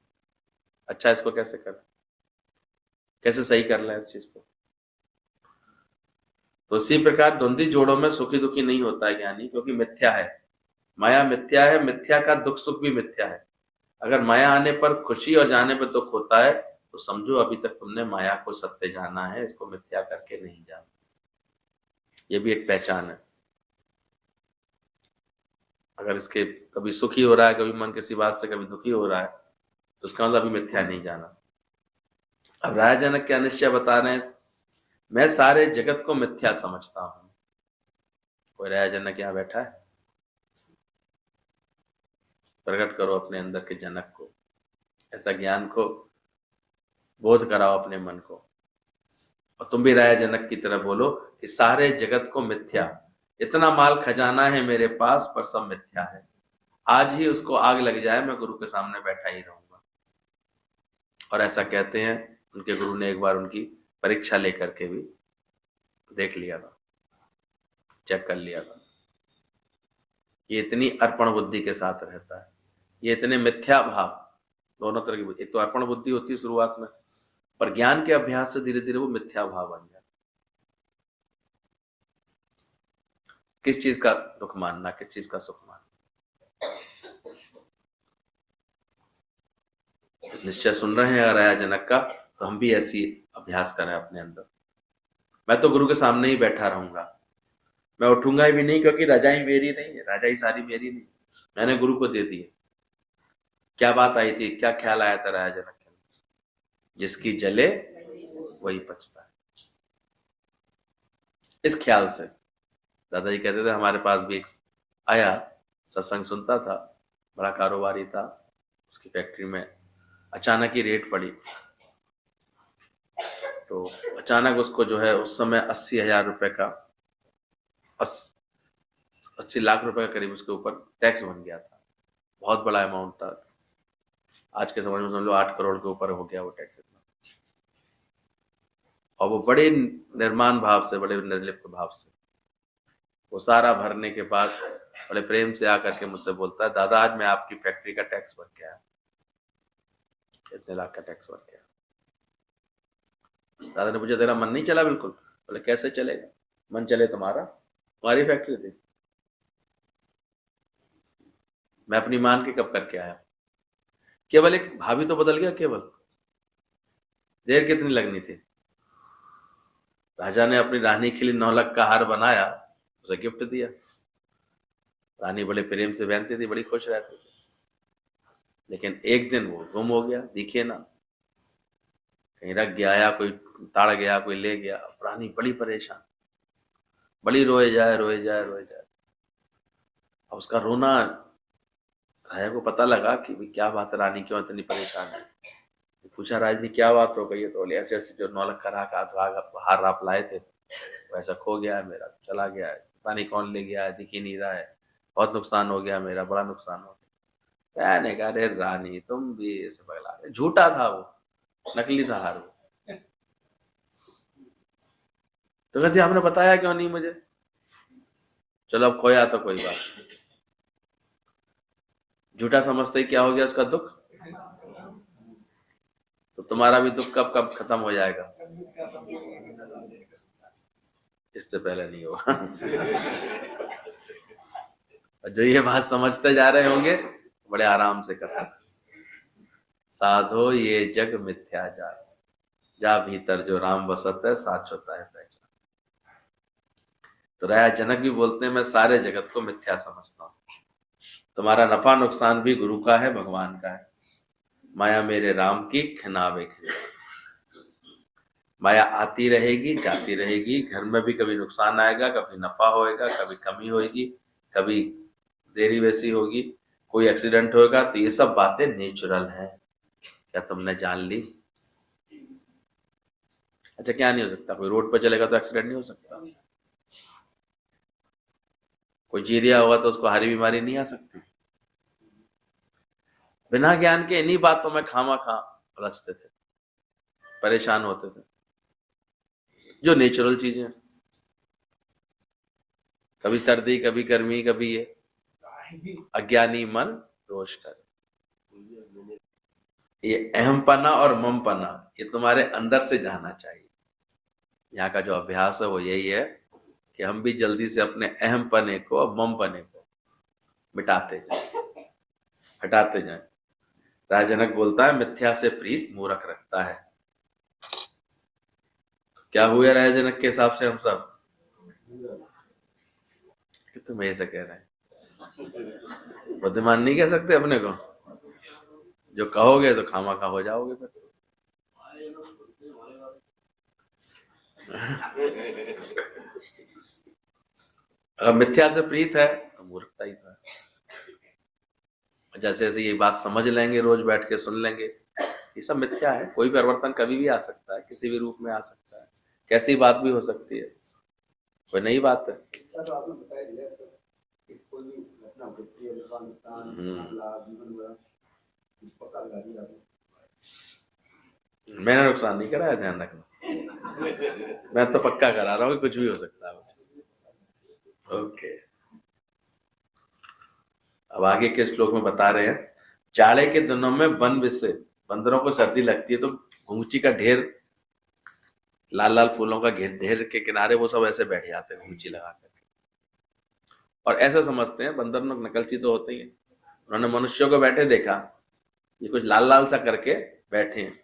अच्छा इसको कैसे करें। कैसे सही कर लें इस चीज को। तो इसी प्रकार द्वंद्वी जोड़ों में सुखी दुखी नहीं होता है ज्ञानी, क्योंकि मिथ्या है, माया मिथ्या है, मिथ्या का दुख सुख भी मिथ्या है। अगर माया आने पर खुशी और जाने पर दुख होता है तो समझो अभी तक तुमने माया को सत्य जाना है, इसको मिथ्या करके नहीं जाना। ये भी एक पहचान है। अगर इसके कभी सुखी हो रहा है, कभी मन किसी बात से कभी दुखी हो रहा है, तो उसका मतलब अभी मिथ्या नहीं जाना। अब राजा जनक क्या निश्चय बता रहे हैं, मैं सारे जगत को मिथ्या समझता हूं। कोई राजा जनक यहां बैठा है? प्रकट करो अपने अंदर के जनक को, ऐसा ज्ञान को बोध कराओ अपने मन को, और तुम भी राजा जनक की तरह बोलो कि सारे जगत को मिथ्या, इतना माल खजाना है मेरे पास पर सब मिथ्या है, आज ही उसको आग लग जाए मैं गुरु के सामने बैठा ही रहूंगा। और ऐसा कहते हैं, उनके गुरु ने एक बार उनकी परीक्षा लेकर के भी देख लिया था, चेक कर लिया था। ये इतनी अर्पण बुद्धि के साथ रहता है, ये इतने मिथ्या भाव, दोनों तरह की बुद्धि। एक तो अर्पण बुद्धि होती है शुरुआत में, पर ज्ञान के अभ्यास से धीरे धीरे वो मिथ्या भाव बन जाता। किस चीज का दुख मानना, किस चीज का सुख मानना। निश्चय सुन रहे हैं राजा जनक का, तो हम भी ऐसी अभ्यास करें अपने अंदर। मैं तो गुरु के सामने ही बैठा रहूंगा, मैं उठूंगा भी नहीं, क्योंकि राजाई मेरी नहीं है, राजाई सारी मेरी नहीं, मैंने गुरु को दे दी है। क्या बात आई थी, क्या ख्याल आया था राजा जनक के, जिसकी जले वही पचता है। इस ख्याल से दादाजी कहते थे, हमारे पास भी एक आया, सत्संग सुनता था, बड़ा कारोबारी था, उसकी फैक्ट्री में अचानक ही रेट पड़ी, तो अचानक उसको जो है उस समय 80,000 रुपए का 80 लाख रुपए का करीब उसके ऊपर टैक्स बन गया था। बहुत बड़ा अमाउंट था, आज के समय में समझ लो 8 करोड़ के ऊपर हो गया वो टैक्स इतना। और वो बड़े निर्माण भाव से, बड़े निर्लिप्त भाव से वो सारा भरने के बाद बड़े प्रेम से आकर के मुझसे बोलता है, दादा आज मैं आपकी फैक्ट्री का टैक्स भर के आया, इतने लाख का टैक्स भर के आया। दादा ने पूछा, तेरा मन नहीं चला? बिल्कुल। बोले कैसे चलेगा, मन चले तुम्हारा, तुम्हारी फैक्ट्री थी। मैं अपनी मान के कब करके आया, केवल एक भाभी तो बदल गया, केवल देर कितनी लगनी थी। राजा ने अपनी रानी के लिए 9 लाख का हार बनाया, उसे गिफ्ट दिया। रानी बड़े प्रेम से पहनती थी, बड़ी खुश रहती थी। लेकिन एक दिन वो गुम हो गया, दिखे ना, कहीं रख गया, या कोई ताड़ गया, कोई ले गया। रानी बड़ी परेशान, बड़ी रोए जाए रोए जाए रोए जाए। अब उसका रोना, राजा को पता लगा कि भाई क्या बात है, रानी क्यों इतनी परेशान है। पूछा, राजनी क्या बात हो गई है? तो बोले ऐसे ऐसे जो 9 लाख का हार आप लाए थे वैसा खो गया है मेरा, चला गया है, पता नहीं कौन ले गया है, दिख ही नहीं रहा है, बहुत नुकसान हो गया मेरा, बड़ा नुकसान हो गया। मैंने कहा, अरे रानी तुम भी ऐसे पगला रहे, झूठा था वो, नकली था हार वो। तो कहती आपने बताया क्यों नहीं मुझे? चलो अब खोया तो कोई बात नहीं, झूठा समझते ही क्या हो गया उसका दुख। तो तुम्हारा भी दुख कब कब खत्म हो जाएगा, इससे पहले नहीं होगा। जो ये बात समझते जा रहे होंगे बड़े आराम से कर सकते। साधो ये जग मिथ्या जाए, जा भीतर जो राम बसत है, साच होता है पहचान। तो राजा जनक भी बोलते हैं, मैं सारे जगत को मिथ्या समझता हूं, तुम्हारा नफा नुकसान भी गुरु का है, भगवान का है, माया मेरे राम की खिनावे खिनावे। माया आती रहेगी जाती रहेगी, घर में भी कभी नुकसान आएगा, कभी नफा होएगा, कभी कमी होएगी, कभी देरी वैसी होगी, कोई एक्सीडेंट होएगा। तो ये सब बातें नेचुरल है। क्या तुमने जान ली? अच्छा क्या नहीं हो सकता? कोई रोड पर चलेगा तो एक्सीडेंट नहीं हो सकता? कोई जीरिया हुआ तो उसको हारी बीमारी नहीं आ सकती? बिना ज्ञान के इन्हीं बातों में खामा खा रचते थे, परेशान होते थे, जो नेचुरल चीजें, कभी सर्दी, कभी गर्मी, कभी ये। अज्ञानी मन रोष करे। ये अहमपना और ममपना ये तुम्हारे अंदर से जाना चाहिए। यहाँ का जो अभ्यास है वो यही है कि हम भी जल्दी से अपने अहमपने को और ममपने को मिटाते जाएं, हटाते जाएं। राजा जनक बोलता है मिथ्या से प्रीत मूर्ख रखता है। क्या हुआ राजा जनक के हिसाब से हम सब कि तुम ऐसे कह रहे हैं, बुद्धिमान नहीं कह सकते अपने को, जो कहोगे तो खामा खा हो जाओगे फिर। अगर मिथ्या से प्रीत है तो मूर्खता ही था। जैसे जैसे ये बात समझ लेंगे, रोज बैठ के सुन लेंगे, ये सब मिथ्या है, कोई परिवर्तन कभी भी आ सकता है, किसी भी रूप में आ सकता है, कैसी बात भी हो सकती है, कोई नई बात है। मैंने नुकसान नहीं कराया, ध्यान रखना, मैं तो पक्का करा रहा हूँ कि कुछ भी हो सकता है बस। ओके, अब आगे के श्लोक में बता रहे हैं, जाड़े के दिनों में वन विषय बंदरों को सर्दी लगती है तो घुंची का ढेर, लाल लाल फूलों का ढेर के किनारे वो सब ऐसे बैठ जाते हैं घुंची लगा करके, और ऐसा समझते हैं बंदर लोग नकलची तो होते ही हैं। उन्होंने मनुष्यों को बैठे देखा, ये कुछ लाल लाल सा करके बैठे हैं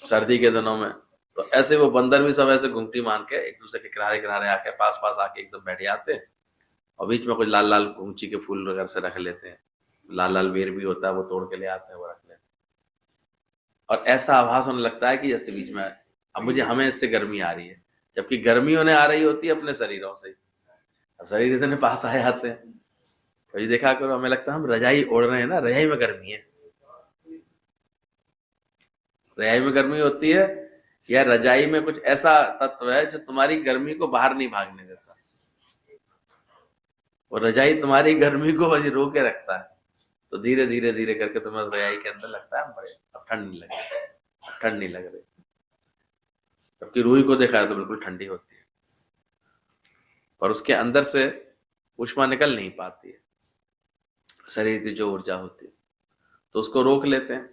सर्दी के दिनों में, तो ऐसे वो बंदर भी सब ऐसे घुंघटी मान के एक दूसरे के किनारे किनारे आके पास पास आके एकदम बैठ जाते हैं, और बीच में कुछ लाल लाल घुंची के फूल वगैरह से रख लेते हैं, लाल लाल बेर भी होता है वो तोड़ के ले आते हैं, वो रख लेते हैं, और ऐसा आभास होने लगता है कि जैसे बीच में अब हमें इससे गर्मी आ रही है, जबकि गर्मी उन्हें आ रही होती है अपने शरीरों से। अब शरीर इतने पास आ जाते हैं, तो ये देखा करो, हमें लगता है हम रजाई ओढ़ रहे हैं ना, रजाई में गर्मी है। रजाई में गर्मी होती है या रजाई में कुछ ऐसा तत्व है जो तुम्हारी गर्मी को बाहर नहीं भागने देता, और रजाई तुम्हारी गर्मी को वही रोके रखता है, तो धीरे धीरे धीरे करके तुम्हें रजाई के अंदर लगता है बड़े अब ठंड नहीं लग रही, ठंड नहीं लग रही, जबकि रूही को देखा है तो बिल्कुल ठंडी होती है, और उसके अंदर से ऊष्मा निकल नहीं पाती है, शरीर की जो ऊर्जा होती है, तो उसको रोक लेते हैं।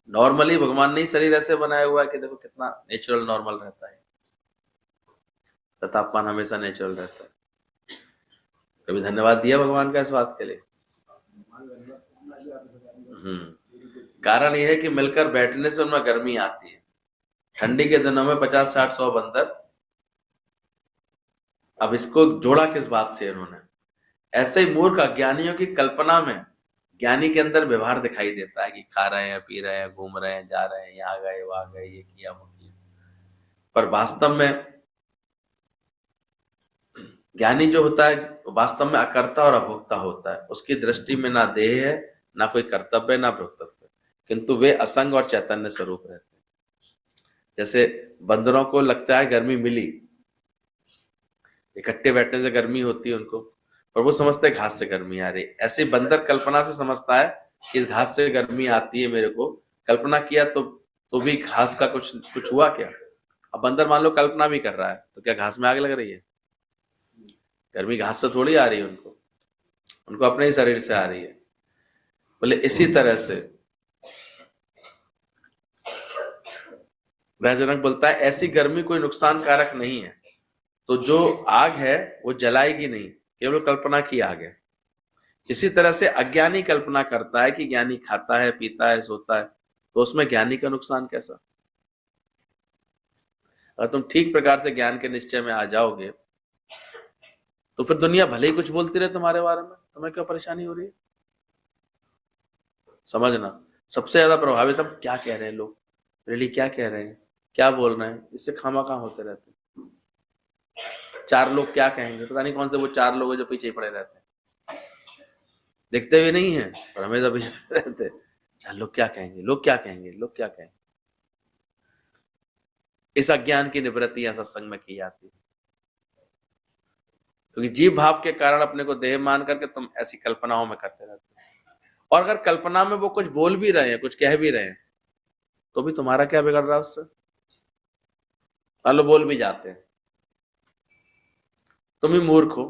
नॉर्मली भगवान ने शरीर ऐसे बनाया हुआ है कि देखो कितना नेचुरल नॉर्मल रहता है, तापमान हमेशा नेचुरल रहता है। कभी धन्यवाद दिया भगवान का इस बात के लिए? कारण यह है कि मिलकर बैठने से उनमें गर्मी आती है। ठंडी के दिनों में 50, 60, 100 बंदर, अब इसको जोड़ा किस बात से इन्होंने? ऐसे ही मूर्ख अज्ञानियों की कल्पना में ज्ञानी के अंदर व्यवहार दिखाई देता है कि खा रहे हैं, पी रहे हैं, घूम रहे हैं, जा रहे हैं, यहाँ गए वहां गए, ये किया वो किया, पर वास्तव में ज्ञानी जो होता है वास्तव में अकर्ता और अभोक्ता होता है। उसकी दृष्टि में ना देह है, ना कोई कर्तव्य, ना भोक्तव्य, किंतु वे असंग और चैतन्य स्वरूप रहते हैं। जैसे बंदरों को लगता है गर्मी मिली, इकट्ठे बैठने से गर्मी होती है उनको, पर वो समझते हैं घास से गर्मी आ रही। ऐसे बंदर कल्पना से समझता है कि इस घास से गर्मी आती है, मेरे को कल्पना किया तो भी घास का कुछ हुआ क्या? अब बंदर मान लो कल्पना भी कर रहा है, तो क्या घास में आग लग रही है? गर्मी घास से थोड़ी आ रही है, उनको अपने ही शरीर से आ रही है। बोले इसी तरह से जनक बोलता है ऐसी गर्मी कोई नुकसान कारक नहीं है, तो जो आग है वो जलाएगी नहीं, केवल कल्पना की आग है। इसी तरह से अज्ञानी कल्पना करता है कि ज्ञानी खाता है, पीता है, सोता है, तो उसमें ज्ञानी का नुकसान कैसा? अगर तुम ठीक प्रकार से ज्ञान के निश्चय में आ जाओगे तो फिर दुनिया भले ही कुछ बोलती रहे तुम्हारे बारे में, तुम्हें क्यों परेशानी हो रही है? समझना, सबसे ज्यादा प्रभावित अब क्या कह रहे हैं लोग, रियली क्या कह रहे हैं, क्या बोल रहे हैं, इससे खामा-खा होते रहते हैं। 4 लोग क्या कहेंगे, पता नहीं कौन से वो 4 लोग जो पीछे पड़े रहते हैं, दिखते हुए नहीं है पर हमेशा पीछे रहते हैं। 4 लोग क्या कहेंगे, लोग क्या कहेंगे, लोग क्या कहेंगे। इस अज्ञान की निवृत्ति सत्संग में की जाती है, क्योंकि जीव भाव के कारण अपने को देह मान करके तुम ऐसी कल्पनाओं में करते रहते हो, और अगर कल्पना में वो कुछ बोल भी रहे हैं, कुछ कह भी रहे हैं, तो भी तुम्हारा क्या बिगड़ रहा है उससे? मान लो बोल भी जाते हैं, तुम ही मूर्ख हो,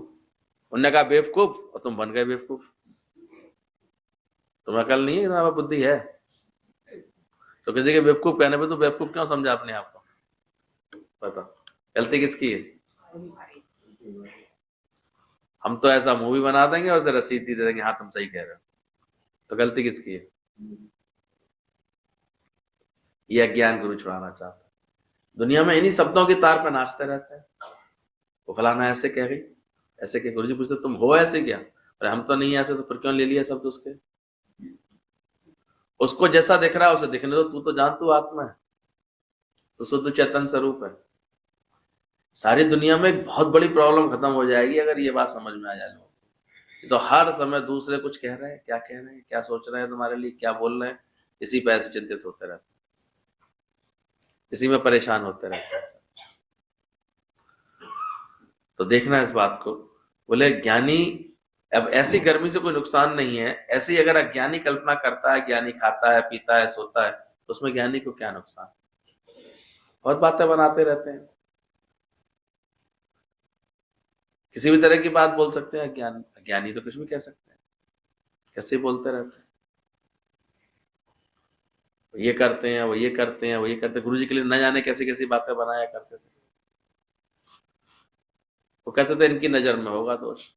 उनने कहा बेवकूफ और तुम बन गए बेवकूफ, तुम्हें अकल नहीं है, तुम्हारे पास बुद्धि है। तो किसी के बेवकूफ कहने पे तो बेवकूफ क्यों समझा अपने आप को? बताओ गलती किसकी है? हम तो ऐसा मूवी बना देंगे और उसे रसीद दे देंगे, हाँ तुम सही कह रहे हो। तो गलती किसकी है? ये अज्ञान गुरु छुड़ाना चाहता है। दुनिया में इन्हीं शब्दों की तार पर नाचते रहते हैं। वो फलाना ऐसे कह गई, ऐसे कह। गुरुजी पूछते तुम हो ऐसे क्या? अरे हम तो नहीं ऐसे, तो फिर क्यों ले लिया शब्द उसके? उसको जैसा दिख रहा है उसे दिखने दो, तू तो जान तू आत्मा है, तो शुद्ध चेतन स्वरूप है। सारी दुनिया में एक बहुत बड़ी प्रॉब्लम खत्म हो जाएगी अगर ये बात समझ में आ जाए लोगों। तो हर समय दूसरे कुछ कह रहे हैं, क्या कह रहे हैं, क्या सोच रहे हैं तुम्हारे लिए, क्या बोल रहे हैं, इसी पे ऐसे चिंतित होते रहते हैं, इसी में परेशान होते रहते हैं। तो देखना इस बात को। बोले ज्ञानी, अब ऐसी गर्मी से कोई नुकसान नहीं है, ऐसे ही अगर अज्ञानी कल्पना करता है, ज्ञानी खाता है, पीता है, सोता है, तो उसमें ज्ञानी को क्या नुकसान? बहुत बातें बनाते रहते हैं, किसी भी तरह की बात बोल सकते हैं। अज्ञानी तो कुछ भी कह सकते हैं, कैसे बोलते रहते हैं। ये करते हैं, वो ये करते हैं, वो ये करते हैं। गुरुजी के लिए न जाने कैसी कैसी बातें बनाया करते थे। वो कहते थे इनकी नजर में होगा दोष,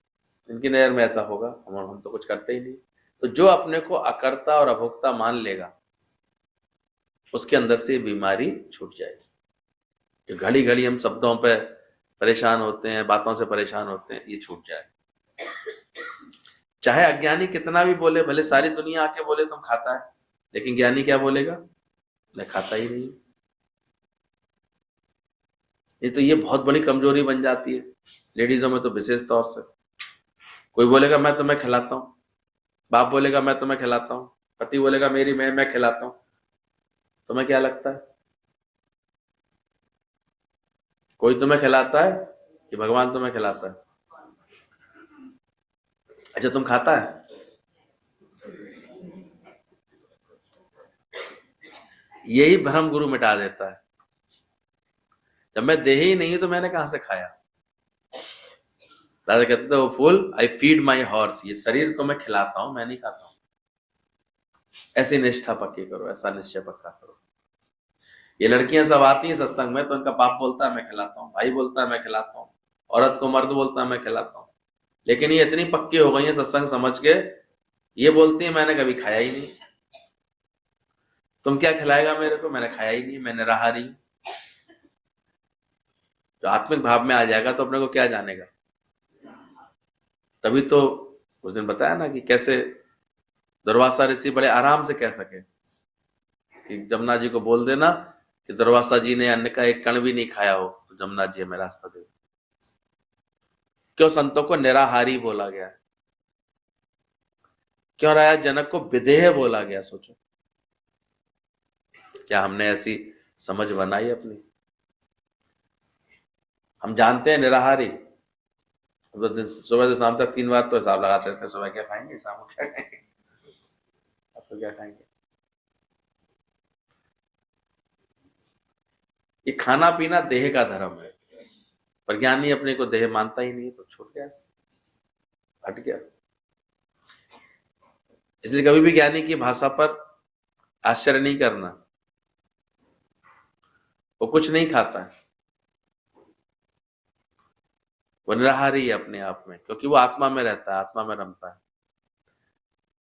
इनकी नजर में ऐसा होगा, हम तो कुछ करते ही नहीं। तो जो अपने को अकर्ता और अभोक्ता मान लेगा, उसके अंदर से बीमारी छूट जाएगी। जो घड़ी घड़ी हम शब्दों पे परेशान होते हैं, बातों से परेशान होते हैं, ये छूट जाए। चाहे अज्ञानी कितना भी बोले, भले सारी दुनिया आके बोले तुम खाता है, लेकिन ज्ञानी क्या बोलेगा? मैं खाता ही नहीं। ये बहुत बड़ी कमजोरी बन जाती है लेडीजों में, तो विशेष तौर से। कोई बोलेगा मैं तुम्हें खिलाता हूँ, बाप बोलेगा मैं तुम्हें खिलाता हूँ, पति बोलेगा मेरी मैं खिलाता हूँ। तुम्हें क्या लगता है, कोई तुम्हें खिलाता है कि भगवान तुम्हें खिलाता है? अच्छा तुम खाता है? यही भ्रम गुरु मिटा देता है। जब मैं देह ही नहीं तो मैंने कहां से खाया? दादा कहते थे वो फूल, आई फीड माई हॉर्स, ये शरीर को मैं खिलाता हूं, मैं नहीं खाता हूं। ऐसी निष्ठा पक्की करो, ऐसा निश्चय पक्का करो। ये लड़कियां सब आती हैं सत्संग में, तो उनका बाप बोलता है मैं खिलाता हूँ, भाई बोलता है मैं खिलाता हूँ, औरत को मर्द बोलता है मैं खिलाता हूँ। लेकिन ये इतनी पक्की हो गई है सत्संग समझ के, ये बोलती है मैंने कभी खाया ही नहीं। तुम क्या खिलाएगा मेरे को? मैंने खाया ही नहीं, मैंने रहा नहीं। जो आत्मिक भाव में आ जाएगा तो अपने को क्या जानेगा। तभी तो उस दिन बताया ना कि कैसे दुर्वासा ऋषि बड़े आराम से कह सके कि जमुना जी को बोल देना कि दुर्वासा जी ने अन्न का एक कण भी नहीं खाया हो, तो जमुना जी हमें रास्ता दे। क्यों संतों को निराहारी बोला गया? क्यों राजा जनक को विदेह बोला गया? सोचो, क्या हमने ऐसी समझ बनाई अपनी? हम जानते हैं निराहारी, तो सुबह से शाम तक 3 बार तो हिसाब लगाते रहते हैं, सुबह क्या खाएंगे, शाम को क्या खाएंगे, अब तो क्या खाएंगे। ये खाना पीना देह का धर्म है, पर ज्ञानी अपने को देह मानता ही नहीं, तो छूट गया, हट गया। इसलिए कभी भी ज्ञानी की भाषा पर आश्चर्य नहीं करना। वो कुछ नहीं खाता है, वो निराहारी है अपने आप में, क्योंकि वो आत्मा में रहता है, आत्मा में रमता है।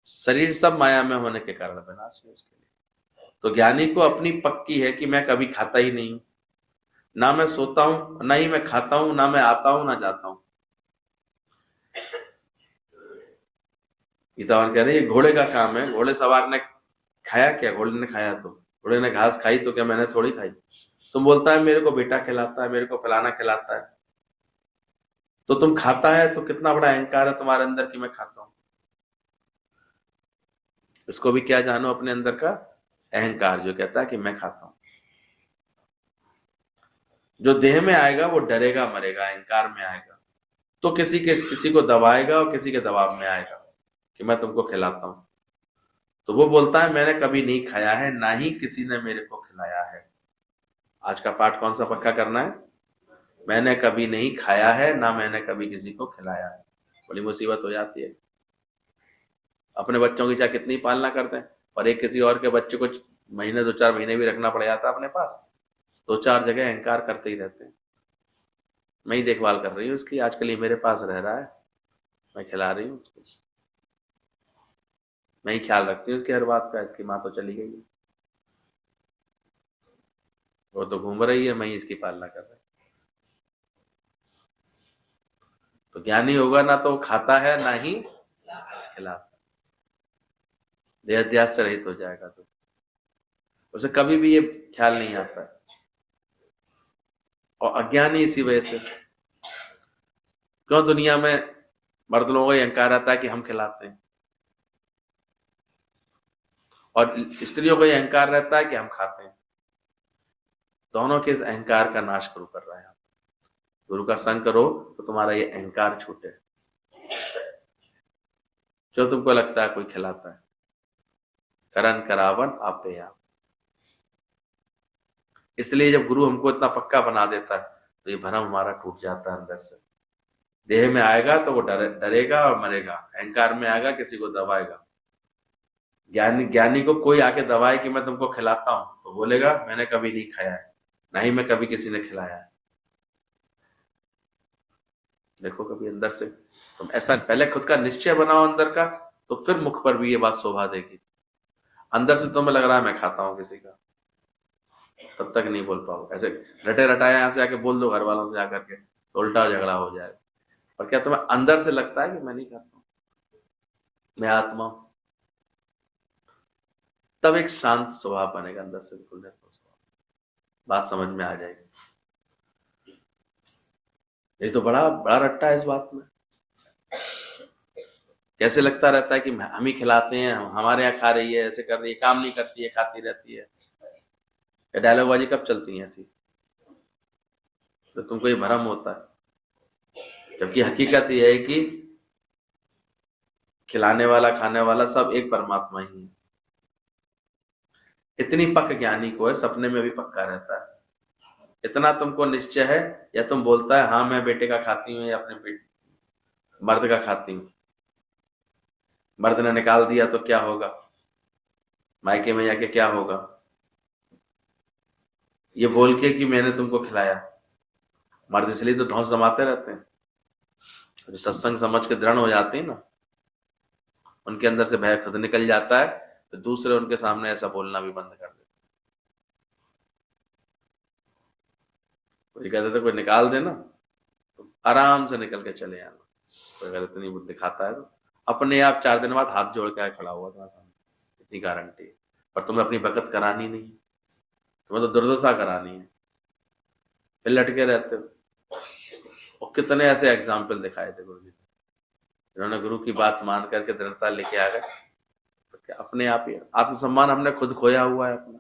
शरीर सब माया में होने के कारण विनाश है उसके लिए। तो ज्ञानी को अपनी पक्की है कि मैं कभी खाता ही नहीं हूं, ना मैं सोता हूं, ना ही मैं खाता हूं, ना मैं आता हूं, ना जाता हूं। गीतावान कह रहे हैं ये घोड़े का काम है। घोड़े सवार ने खाया क्या? घोड़े ने खाया, तो घोड़े ने घास खाई, तो क्या मैंने थोड़ी खाई? तुम बोलता है मेरे को बेटा खिलाता है, मेरे को फलाना खिलाता है, तो तुम खाता है तो कितना बड़ा अहंकार है तुम्हारे अंदर कि मैं खाता हूं। इसको भी क्या जानो अपने अंदर का अहंकार, जो कहता है कि मैं खाता हूं। जो देह में आएगा वो डरेगा, मरेगा, अहंकार में आएगा, तो किसी को दबाएगा और किसी के दबाव में आएगा कि मैं तुमको खिलाता हूं। तो वो बोलता है मैंने कभी नहीं खाया है, ना ही किसी ने मेरे को खिलाया है। आज का पाठ कौन सा पक्का करना है? मैंने कभी नहीं खाया है, ना मैंने कभी किसी को खिलाया है। बड़ी मुसीबत हो जाती है। अपने बच्चों की चाहे कितनी पालना करते हैं, और एक किसी और के बच्चे को महीने 2-4 महीने भी रखना पड़ जाता है अपने पास, 2-4 जगह अहंकार करते ही रहते हैं। मैं ही देखभाल कर रही हूँ इसकी, आजकल ये मेरे पास रह रहा है, मैं खिला रही हूँ उसको, मैं ही ख्याल रखती हूँ इसकी हर बात का। इसकी माँ तो चली गई है, वो तो घूम रही है, मैं ही इसकी पालना कर रही हूँ। तो ज्ञानी होगा ना तो खाता है ना ही खिलाता, देहाध्यास से रहित हो जाएगा तो उसे कभी भी ये ख्याल नहीं आता है। और अज्ञानी इसी वजह से, क्यों दुनिया में मर्द लोगों को अहंकार आता है कि हम खिलाते हैं, और स्त्रियों को अहंकार रहता है कि हम खाते हैं। दोनों के इस अहंकार का नाश गुरु कर रहा है। गुरु का संग करो तो तुम्हारा ये अहंकार छूटे। जो तुमको लगता है कोई खिलाता है, करन करावन आपे आप। इसलिए जब गुरु हमको इतना पक्का बना देता है तो ये भ्रम हमारा टूट जाता है अंदर से। देह में आएगा तो वो डरेगा और मरेगा, अहंकार में आएगा किसी को दबाएगा। ज्ञानी को कोई आके दबाए कि मैं तुमको खिलाता हूं तो बोलेगा मैंने कभी नहीं खाया है, ना ही मैं कभी किसी ने खिलाया है। देखो कभी अंदर से तुम ऐसा पहले खुद का निश्चय बनाओ अंदर का, तो फिर मुख पर भी ये बात शोभा देगी। अंदर से तुम्हें लग रहा है मैं खाता हूं किसी का, तब तक नहीं बोल पाओ। ऐसे रटे रटाया यहां से आके बोल दो घर वालों से आकर के तो उल्टा झगड़ा हो जाएगा। और क्या तुम्हें अंदर से लगता है कि मैं नहीं खाता हूं, मैं आत्मा हूं, तब एक शांत स्वभाव बनेगा अंदर से, बिल्कुल बात समझ में आ जाएगी। ये तो बड़ा बड़ा रट्टा है इस बात में। कैसे लगता रहता है कि हम ही खिलाते हैं, हमारे यहाँ खा रही है, ऐसे कर रही है, काम नहीं करती है, खाती रहती है। ये डायलॉगबाजी कब चलती है ऐसी? तो तुमको ये भ्रम होता है, जबकि हकीकत ये है कि खिलाने वाला खाने वाला सब एक परमात्मा ही है। इतनी पक ज्ञानी को है, सपने में भी पक्का रहता है। इतना तुमको निश्चय है, या तुम बोलता है हाँ मैं बेटे का खाती हूँ या अपने मर्द का खाती हूँ, मर्द ने निकाल दिया तो क्या होगा, मायके में जाके क्या होगा, ये बोल के कि मैंने तुमको खिलाया। मर्द इसलिए तो धौंस जमाते रहते हैं, जो सत्संग समझ के दृढ़ हो जाते हैं ना, उनके अंदर से भय खुद निकल जाता है, तो दूसरे उनके सामने ऐसा बोलना भी बंद कर देते। कोई कहते थे कोई निकाल देना तो आराम से निकल के चले आना, कोई अगर इतनी बुद्धि दिखाता है तो अपने आप 4 दिन बाद हाथ जोड़ के खड़ा हुआ था सामने, इतनी गारंटी। पर तुम्हें अपनी बकत करानी नहीं, तुम्हें तो दुर्दशा करानी है, फिर लटके रहते हो। और कितने ऐसे एग्जाम्पल दिखाए थे गुरु जी, जिन्होंने गुरु की बात मान करके दृढ़ता लेके आ गए। तो क्या अपने आप ही आत्मसम्मान हमने खुद खोया हुआ है अपना,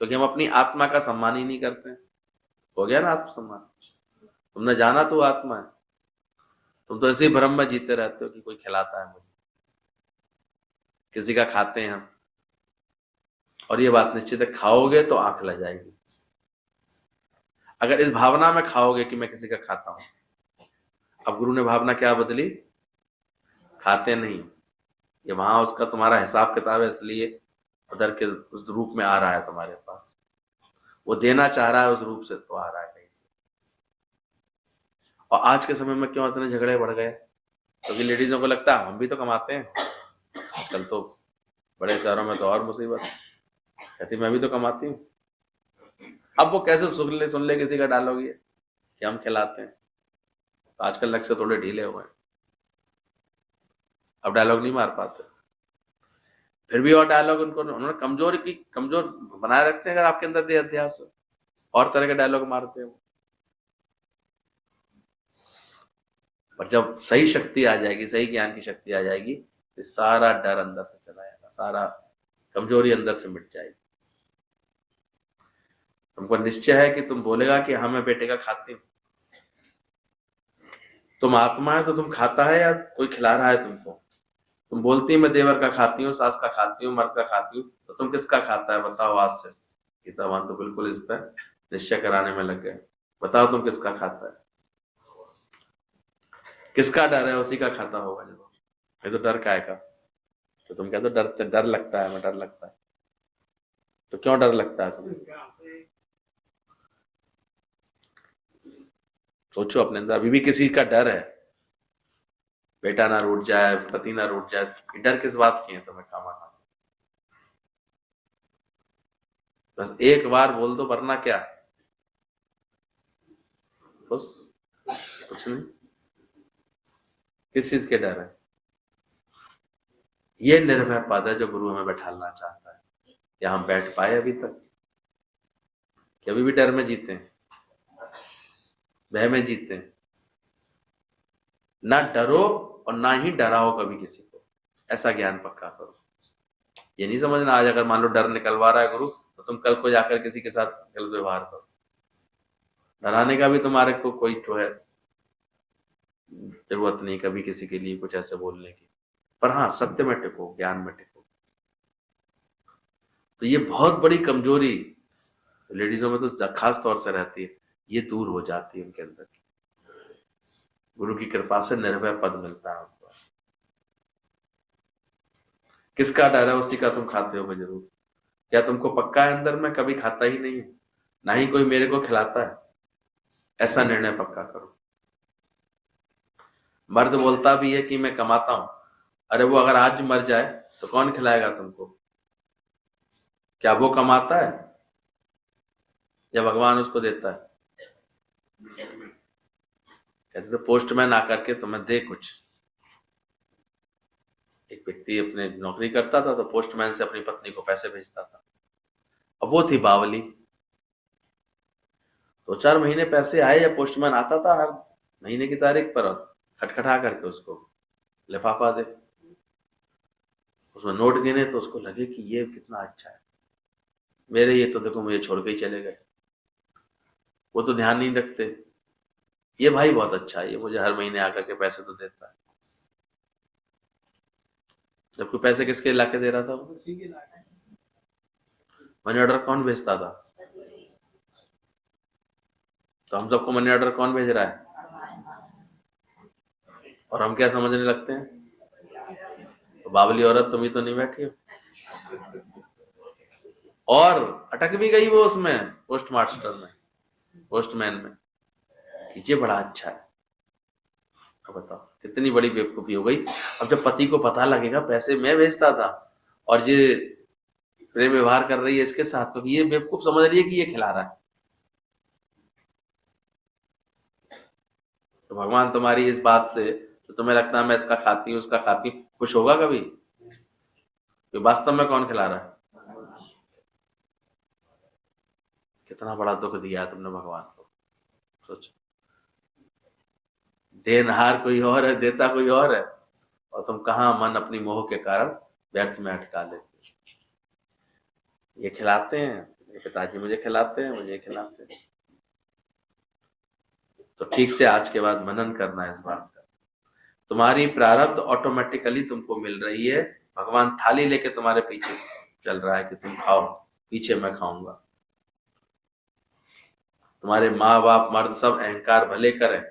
क्योंकि हम अपनी आत्मा का सम्मान ही नहीं करते हैं। हो गया ना आत्मसम्मान, तुमने जाना तो आत्मा है, तुम तो इसी भ्रम में जीते रहते हो कि कोई खिलाता है मुझे, किसी का खाते हैं हम। और ये बात निश्चित है, खाओगे तो आंख लग जाएगी। अगर इस भावना में खाओगे कि मैं किसी का खाता हूं, अब गुरु ने भावना क्या बदली, खाते नहीं, ये वहां उसका तुम्हारा हिसाब किताब है, इसलिए उधर के उस रूप में आ रहा है तुम्हारे पास, वो देना चाह रहा है उस रूप से तो आ रहा है कहीं से। और आज के समय में क्यों इतने झगड़े बढ़ गए, क्योंकि लेडीजों को लगता है हम भी तो कमाते हैं। आजकल तो बड़े शहरों में तो और मुसीबत, कहती मैं भी तो कमाती हूँ। अब वो कैसे सुन ले किसी का डालोगे कि हम खिलाते हैं, तो आजकल लक्ष्य थोड़े ढीले हो गए, अब डायलॉग नहीं मार पाते। फिर भी और डायलॉग उन्होंने कमजोर बनाए रखते हैं। अगर आपके अंदर देह अध्यास और तरह के डायलॉग मारते हैं, पर जब सही शक्ति आ जाएगी, सही ज्ञान की शक्ति आ जाएगी, तो सारा डर अंदर से चला जाएगा, सारा कमजोरी अंदर से मिट जाएगी। तुमको निश्चय है कि तुम बोलेगा कि हाँ मैं बेटे का खाती हूँ, तुम आत्मा है तो तुम खाता है या कोई खिला रहा है तुमको। तुम बोलती है मैं देवर का खाती हूँ, सास का खाती हूँ, मर्द का खाती हूँ, तो तुम किसका खाता है बताओ आज से। गीतावान तो बिल्कुल इस पर निश्चय कराने में लग गए, बताओ तुम किसका खाता है, किसका डर है, उसी का खाता होगा। ये तो डर काय का, तो तुम कहते हो डर लगता है, मैं डर लगता है, तो क्यों डर लगता है तुम्हें? सोचो अपने अंदर, अभी भी किसी का डर है, बेटा ना रूठ जाए, पति ना रूठ जाए, डर किस बात की है तुम्हें खामा खा? बस एक बार बोल दो, वरना क्या? बस कुछ नहीं। किस चीज के डर है? ये निर्भय पद है जो गुरु हमें बैठालना चाहता है। क्या हम बैठ पाए अभी तक? कि अभी भी डर में जीते हैं, भय में जीते हैं? ना डरो और ना ही डराओ कभी किसी को, ऐसा ज्ञान पक्का करो। ये नहीं समझना आज अगर मान लो डर निकलवा रहा है गुरु, तो तुम कल को जाकर किसी के साथ गलत व्यवहार करो। डराने का भी तुम्हारे को कोई जो है जरूरत नहीं कभी किसी के लिए कुछ ऐसे बोलने की, पर हाँ सत्य में टिको, ज्ञान में टिको। तो ये बहुत बड़ी कमजोरी लेडीजों में तो खास तौर से रहती है, ये दूर हो जाती है उनके अंदर। गुरु की कृपा से निर्भय पद मिलता है उनको। किसका डर है उसी का तुम खाते हो जरूर। क्या तुमको पक्का है अंदर में कभी खाता ही नहीं हूं, ना ही कोई मेरे को खिलाता है? ऐसा निर्णय पक्का करो। मर्द बोलता भी है कि मैं कमाता हूं, अरे वो अगर आज मर जाए तो कौन खिलाएगा तुमको? क्या वो कमाता है या भगवान उसको देता है? कहते तो पोस्टमैन आकर के तुम्हें दे कुछ। एक व्यक्ति अपने नौकरी करता था तो पोस्टमैन से अपनी पत्नी को पैसे भेजता था। अब वो थी बावली, 2-4 महीने पैसे आए या पोस्टमैन आता था हर महीने की तारीख पर और खटखटा करके उसको लिफाफा दे, उसमें नोट गिने तो उसको लगे कि ये कितना अच्छा है, मेरे ये तो देखो मुझे छोड़ के ही चले गए, वो तो ध्यान नहीं रखते, ये भाई बहुत अच्छा है, ये मुझे हर महीने आकर के पैसे तो देता है। जबकि पैसे किसके लाके दे रहा था? मनी ऑर्डर कौन भेजता था? तो हम सबको मनी ऑर्डर कौन भेज रहा है? और हम क्या समझने लगते हैं? तो बावली औरत तुम ही तो नहीं बैठी हो। और अटक भी गई वो उसमें, पोस्ट मास्टर में, पोस्टमैन में, कि ये बड़ा अच्छा है। अब बताओ कितनी बड़ी बेवकूफी हो गई। अब जब पति को पता लगेगा पैसे मैं भेजता था और ये प्रेम व्यवहार कर रही है इसके साथ, क्योंकि ये बेवकूफ समझ रही है कि ये खिला रहा है, तो भगवान तुम्हारी इस बात से तो तुम्हें लगता है मैं इसका खाती हूँ उसका खाती हूँ, खुश होगा कभी? तो वास्तव में कौन खिला रहा है? कितना बड़ा दुख दिया तुमने भगवान को। सोचो, देनहार कोई और है, देता कोई और है, और तुम कहां मन अपनी मोह के कारण व्यर्थ में अटका लेते। ये खिलाते हैं, ये पिताजी मुझे खिलाते हैं, मुझे खिलाते हैं। तो ठीक से आज के बाद मनन करना है इस बात का। तुम्हारी प्रारब्ध ऑटोमेटिकली तुमको मिल रही है, भगवान थाली लेके तुम्हारे पीछे चल रहा है कि तुम खाओ, पीछे मैं खाऊंगा। तुम्हारे माँ बाप मर्द सब अहंकार भले करें,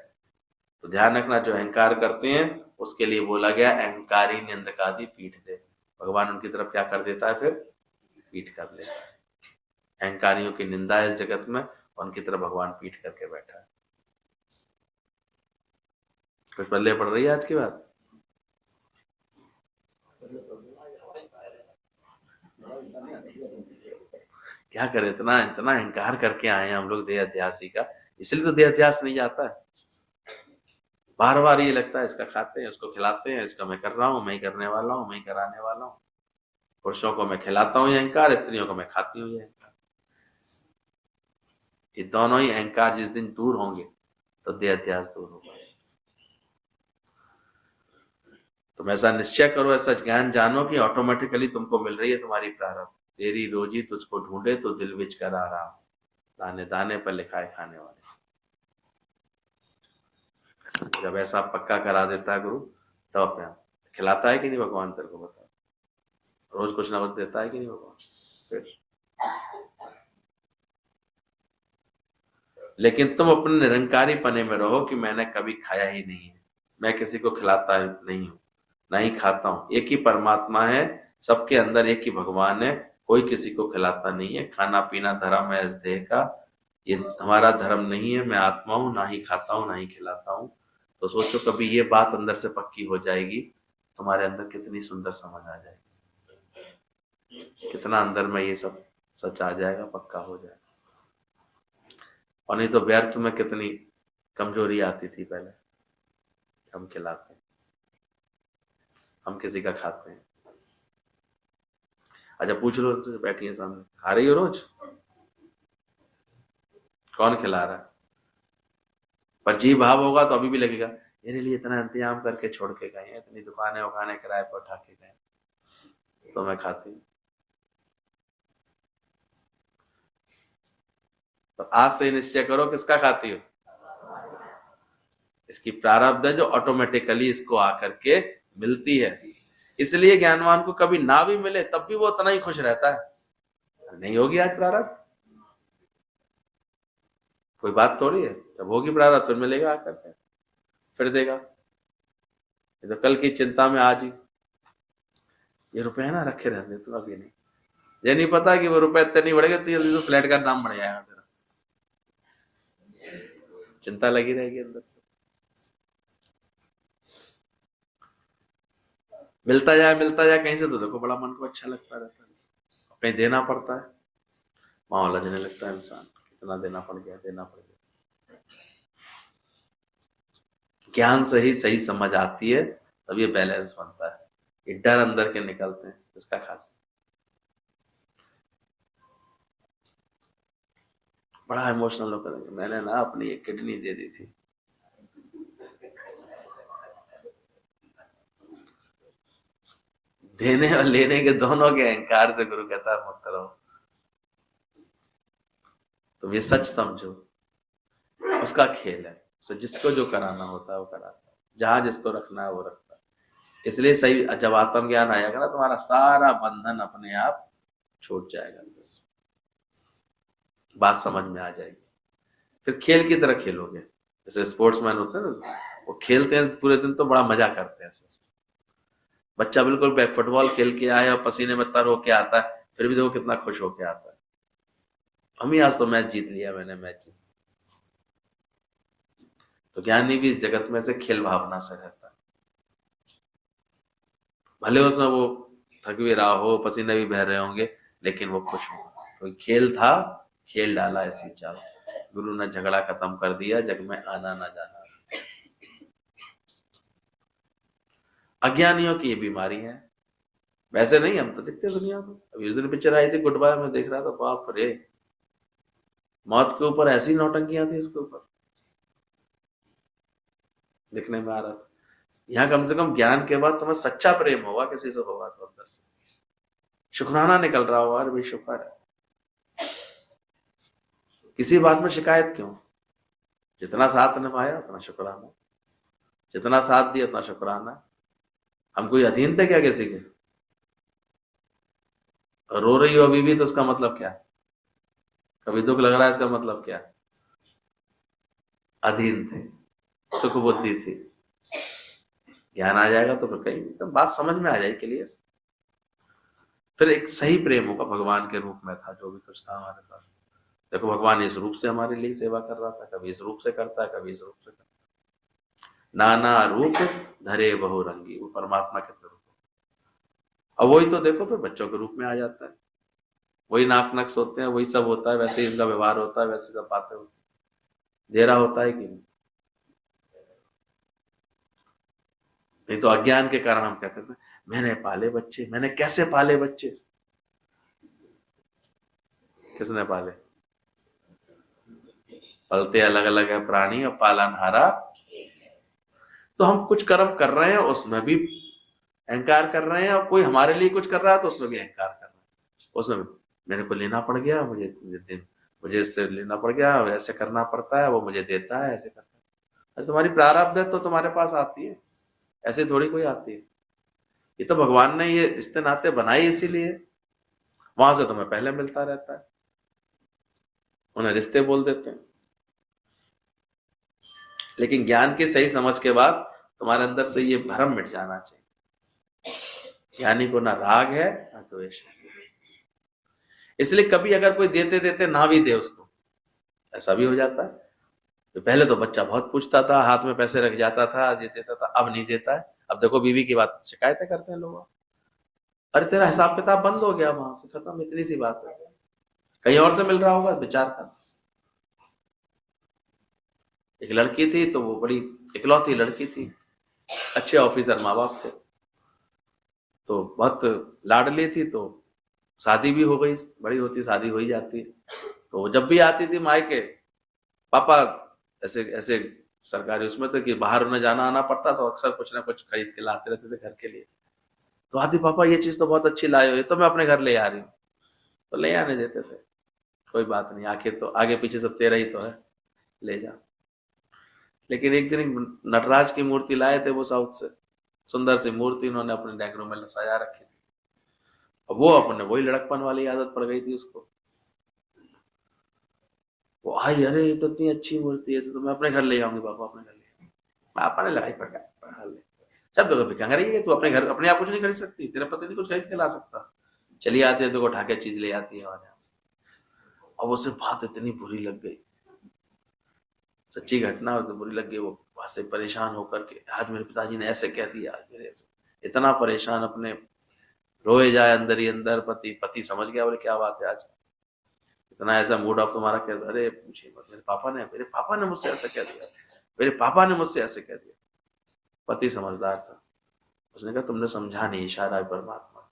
तो ध्यान रखना जो अहंकार करते हैं उसके लिए बोला गया अहंकारी निंदकादि पीठ दे। भगवान उनकी तरफ क्या कर देता है? फिर पीठ कर देता है। अहंकारियों की निंदा है इस जगत में, उनकी तरफ भगवान पीठ करके बैठा है। कुछ बल्ले पड़ रही है आज की बात? क्या करें, इतना इतना अहंकार करके आए हैं हम लोग देह अध्यासी का, इसलिए तो देह अध्यास नहीं जाता है। बार बार ये लगता है इसका खाते हैं, उसको खिलाते हैं, इसका मैं कर रहा हूँ, मैं ही करने वाला हूँ, मैं ही कराने वाला हूँ। पुरुषों को मैं खिलाता हूँ ये अहंकार, स्त्रियों को मैं खाती हूँ ये अहंकार। ये दोनों ही अहंकार जिस दिन दूर होंगे तो देह अध्यास दूर होगा। तुम ऐसा निश्चय करो, ऐसा ज्ञान जानो कि ऑटोमेटिकली तुमको मिल रही है तुम्हारी प्रारब्ध। तेरी रोजी तुझको ढूंढे तो दिल विच कर आराम, दाने दाने पर लिखा है खाने वाले। जब ऐसा पक्का करा देता है गुरु, तब अपने खिलाता है कि नहीं भगवान? तेरे को बता, रोज कुछ ना कुछ देता है कि नहीं भगवान? फिर लेकिन तुम अपने निरंकारी पने में रहो कि मैंने कभी खाया ही नहीं है, मैं किसी को खिलाता नहीं हूं, ना ही खाता हूं। एक ही परमात्मा है, सबके अंदर एक ही भगवान है, कोई किसी को खिलाता नहीं है। खाना पीना धर्म है इस देह का, ये हमारा धर्म नहीं है। मैं आत्मा हूं, ना ही खाता हूं ना ही खिलाता हूं। तो सोचो कभी ये बात अंदर से पक्की हो जाएगी, तुम्हारे अंदर कितनी सुंदर समझ आ जाएगी, कितना अंदर में ये सब सच आ जाएगा, पक्का हो जाएगा। और नहीं तो व्यर्थ में कितनी कमजोरी आती थी पहले। हम खिलाते हैं, हम किसी का खाते हैं। अच्छा पूछ लो, बैठी है सामने, खा रही हो रोज? कौन खिला रहा है? पर जी भाव होगा तो अभी भी लगेगा मेरे लिए इतना इंतजाम करके छोड़ के गए, इतनी दुकानें उकाने किराए पर उठा के गए, तो मैं खाती हूँ। तो आज से निश्चय करो किसका खाती हो। इसकी प्रारब्ध है जो ऑटोमेटिकली इसको आकर के मिलती है। इसलिए ज्ञानवान को कभी ना भी मिले तब भी वो उतना ही खुश रहता है। नहीं होगी आज प्रारब्ध, कोई बात थोड़ी है। जब होगी प्रारब्ध फिर मिलेगा आकर के, फिर देगा। तो कल की चिंता में आज ही ये रुपए ना रखे रहने तो अभी नहीं, ये नहीं पता कि वो रुपए इतने नहीं बढ़ेगा तो फ्लैट का दाम बढ़ जाएगा, तेरा चिंता लगी रहेगी अंदर से। मिलता जाए कहीं से तो देखो बड़ा मन को अच्छा लगता रहता है, कहीं देना पड़ता है, वहां लजने लगता है इंसान, कितना देना पड़ गया। ज्ञान से ही सही समझ आती है, तब ये बैलेंस बनता है। ये डर अंदर के निकलते हैं, इसका खाते बड़ा इमोशनल होकर मैंने ना अपनी एक किडनी दे दी थी। देने और लेने के दोनों के अहंकार से गुरु कहता है मुक्त रहो। तुम ये सच समझो, उसका खेल है, तो जिसको जो कराना होता है वो कराता है, जहां जिसको रखना है वो रखता है। इसलिए सही जब आत्मज्ञान आएगा ना, तुम्हारा सारा बंधन अपने आप छूट जाएगा, बात समझ में आ जाएगी। फिर खेल की तरह खेलोगे, जैसे स्पोर्ट्समैन होते हैं ना, वो खेलते हैं पूरे दिन तो बड़ा मजा करते हैं। बच्चा बिल्कुल फुटबॉल खेल के आया और पसीने में तर होके आता है, फिर भी देखो कितना खुश होके आता है। हम ही आज तो मैच जीत लिया, मैंने मैच जीत। तो ज्ञानी भी इस जगत में से खेल भावना से रहता है, भले उसमें वो थक भी रहा हो, पसीने भी बह रहे होंगे, लेकिन वो खुश होगा। कोई खेल था, खेल डाला ऐसी चाल से, गुरु ने झगड़ा खत्म कर दिया, जग में आना ना जाना। अज्ञानियों की ये बीमारी है, वैसे नहीं, हम तो दिखते दुनिया में। अभी उस दिन पिक्चर आई थी गुड बाय, में देख रहा था, बाप रे, मौत के ऊपर ऐसी नौटंकियां थी इसके ऊपर, दिखने में आ रहा था। यहाँ कम से कम ज्ञान के बाद तुम्हें सच्चा प्रेम होगा, किसी से होगा तो अंदर से शुक्राना निकल रहा होगा, अरे भाई शुक्र है, किसी बात में शिकायत क्यों। जितना साथ निभाया उतना शुक्राना, जितना साथ दिया उतना शुक्राना। हम कोई अधीन थे क्या किसी के? रो रही हो अभी भी तो उसका मतलब क्या? कभी दुख लग रहा है, इसका मतलब क्या? अधीन थे, सुख बुद्धि थी। ज्ञान आ जाएगा तो फिर कहीं तो बात समझ में आ जाएगी क्लियर। फिर एक सही प्रेम होगा, भगवान के रूप में था जो भी कुछ था हमारे पास। देखो भगवान इस रूप से हमारे लिए सेवा कर रहा था, कभी इस रूप से करता है, कभी इस रूप से करता है। नाना रूप धरे बहुरंगी, वो परमात्मा के रूप। अब वही तो देखो फिर बच्चों के रूप में आ जाता है, वही नाक नक्स होते हैं, वही सब होता है, वैसे ही इनका व्यवहार होता है, वैसे सब बातें होती है। दे रहा होता है कि नहीं तो अज्ञान के कारण हम कहते थे मैंने पाले बच्चे, मैंने कैसे पाले बच्चे? किसने पाले? पलते अलग अलग है प्राणी और पालनहारा। तो हम कुछ कर्म कर रहे हैं उसमें भी अहंकार कर रहे हैं, और कोई हमारे लिए कुछ कर रहा है तो उसमें भी अहंकार कर रहे हैं। उसमें मेरे को लेना पड़ गया, मुझे इससे लेना पड़ गया, ऐसे करना पड़ता है, वो मुझे देता है, ऐसे करता है। अरे तुम्हारी प्रारब्ध है तो तुम्हारे पास आती है, ऐसे थोड़ी कोई आती है। ये तो भगवान ने ये रिश्ते नाते बनाए इसीलिए, वहां से तुम्हें पहले मिलता रहता है, उन्हें रिश्ते बोल देते हैं। लेकिन ज्ञान की सही समझ के बाद तुम्हारे अंदर से ये भ्रम मिट जाना चाहिए, ज्ञानी को ना राग है ना द्वेष है। इसलिए कभी अगर कोई देते देते ना भी दे उसको, ऐसा भी हो जाता है। तो पहले तो बच्चा बहुत पूछता था, हाथ में पैसे रख जाता था, दे देता था, अब नहीं देता है। अब देखो बीवी की बात, शिकायतें करते हैं लोग, अरे तेरा हिसाब किताब बंद हो गया, वहां से खत्म, इतनी सी बात है। कहीं और से मिल रहा होगा, विचार कर। एक लड़की थी, तो वो बड़ी इकलौती लड़की थी, अच्छे ऑफिसर माँ बाप थे, तो बहुत लाडली थी, तो शादी भी हो गई, बड़ी होती शादी हो ही जाती। तो जब भी आती थी मायके, पापा ऐसे ऐसे सरकारी उसमें थे कि बाहर उन्हें जाना आना पड़ता, तो अक्सर कुछ ना कुछ खरीद के लाते रहते थे घर के लिए। तो आती, पापा ये चीज तो बहुत अच्छी लाए हो, ये तो मैं अपने घर ले आ रही हूँ, तो ले आने देते थे, कोई बात नहीं, आखिर तो आगे पीछे सब तेरा ही तो है, ले जा। लेकिन एक दिन एक नटराज की मूर्ति लाए थे वो साउथ से, सुंदर सी मूर्ति, उन्होंने अपने डेक रूम में सजा रखी थी। और वो अपने वही लड़कपन वाली आदत पड़ गई थी उसको। वो आई, अरे ये तो इतनी अच्छी मूर्ति है, तो मैं अपने घर ले आऊंगी, पापा अपने घर ले आऊंगी। पापा ने लगाई पड़ शब्द तो क्या रही है, तू अपने घर अपने आप कुछ नहीं खरीद सकती, तेरा पति नहीं कुछ खरीद के ला सकता। चली आती है तो उठा के चीज ले आती है वहां से। और उसे बात इतनी बुरी लग गई, सच्ची घटना और तो बुरी लग गई। वो वहां से परेशान होकर के, आज मेरे पिताजी ने ऐसे कह दिया, आज मेरे ऐसे, इतना परेशान, अपने रोए जाए अंदर ही अंदर। पति समझ गया, बोले क्या बात है आज, इतना ऐसा मूड ऑफ तुम्हारा क्या? अरे पूछिए मत, मेरे पापा ने मुझसे ऐसे कह दिया, मेरे पापा ने मुझसे ऐसे कह दिया। पति समझदार था, उसने कहा तुमने समझा नहीं, इशारा है परमात्मा।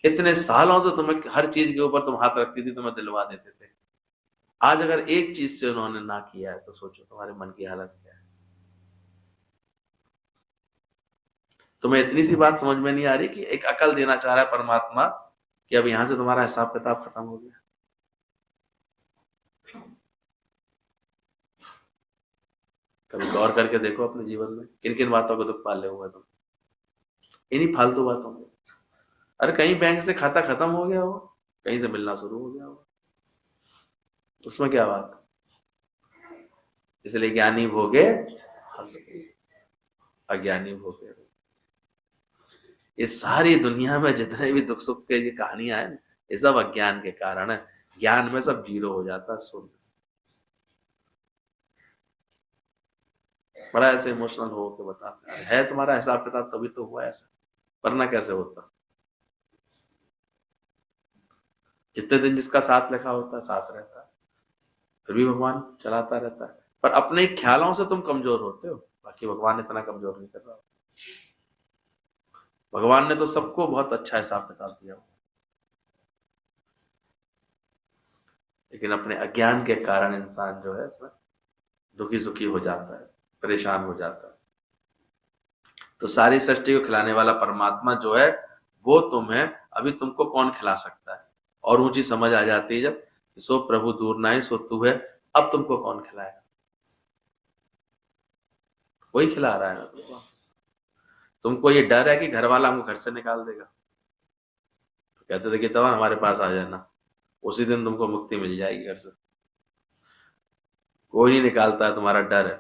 इतने सालों से तुम्हें हर चीज के ऊपर तुम हाथ रखती थी, तुम्हें दिलवा देते थे, आज अगर एक चीज से उन्होंने ना किया है, तो सोचो तुम्हारे मन की हालत क्या है। तुम्हें इतनी सी बात समझ में नहीं आ रही कि एक अकल देना चाह रहा है परमात्मा कि अब यहां से तुम्हारा हिसाब किताब खत्म हो गया। कभी गौर करके देखो अपने जीवन में किन किन बातों को दुख पाले हुए तुम, इन्हीं फालतू बातों में। अरे कहीं बैंक से खाता खत्म हो गया हो, कहीं से मिलना शुरू हो गया हो, उसमें क्या बात। इसलिए ज्ञानी भोगे हंस के, अज्ञानी भोगे। ये सारी दुनिया में जितने भी दुख सुख के ये कहानियां हैं, ये सब अज्ञान के कारण है। ज्ञान में सब जीरो हो जाता है, शून्य। बड़ा ऐसे इमोशनल हो के बताते है तुम्हारा हिसाब किताब तभी तो हुआ ऐसा, वरना कैसे होता। जितने दिन जिसका साथ लिखा होता है साथ रहता है, फिर भी भगवान चलाता रहता है। पर अपने ख्यालों से तुम कमजोर होते हो, बाकी भगवान इतना कमजोर नहीं कर रहा। भगवान ने तो सबको बहुत अच्छा हिसाब किताब दिया, लेकिन अपने अज्ञान के कारण इंसान जो है इसमें दुखी सुखी हो जाता है, परेशान हो जाता है। तो सारी सृष्टि को खिलाने वाला परमात्मा जो है, वो तुम्हें अभी तुमको कौन खिला सकता है। और ऊंची समझ आ जाती है जब, सो प्रभु दूर ना ही सो तू है, अब तुमको कौन खिलाएगा, वही खिला रहा है ना तुमको। तुमको ये डर है कि घर वाला हमको घर से निकाल देगा, तो कहते थे कि तब हमारे पास आ जाना, उसी दिन तुमको मुक्ति मिल जाएगी घर से। कोई नहीं निकालता है, तुम्हारा डर है।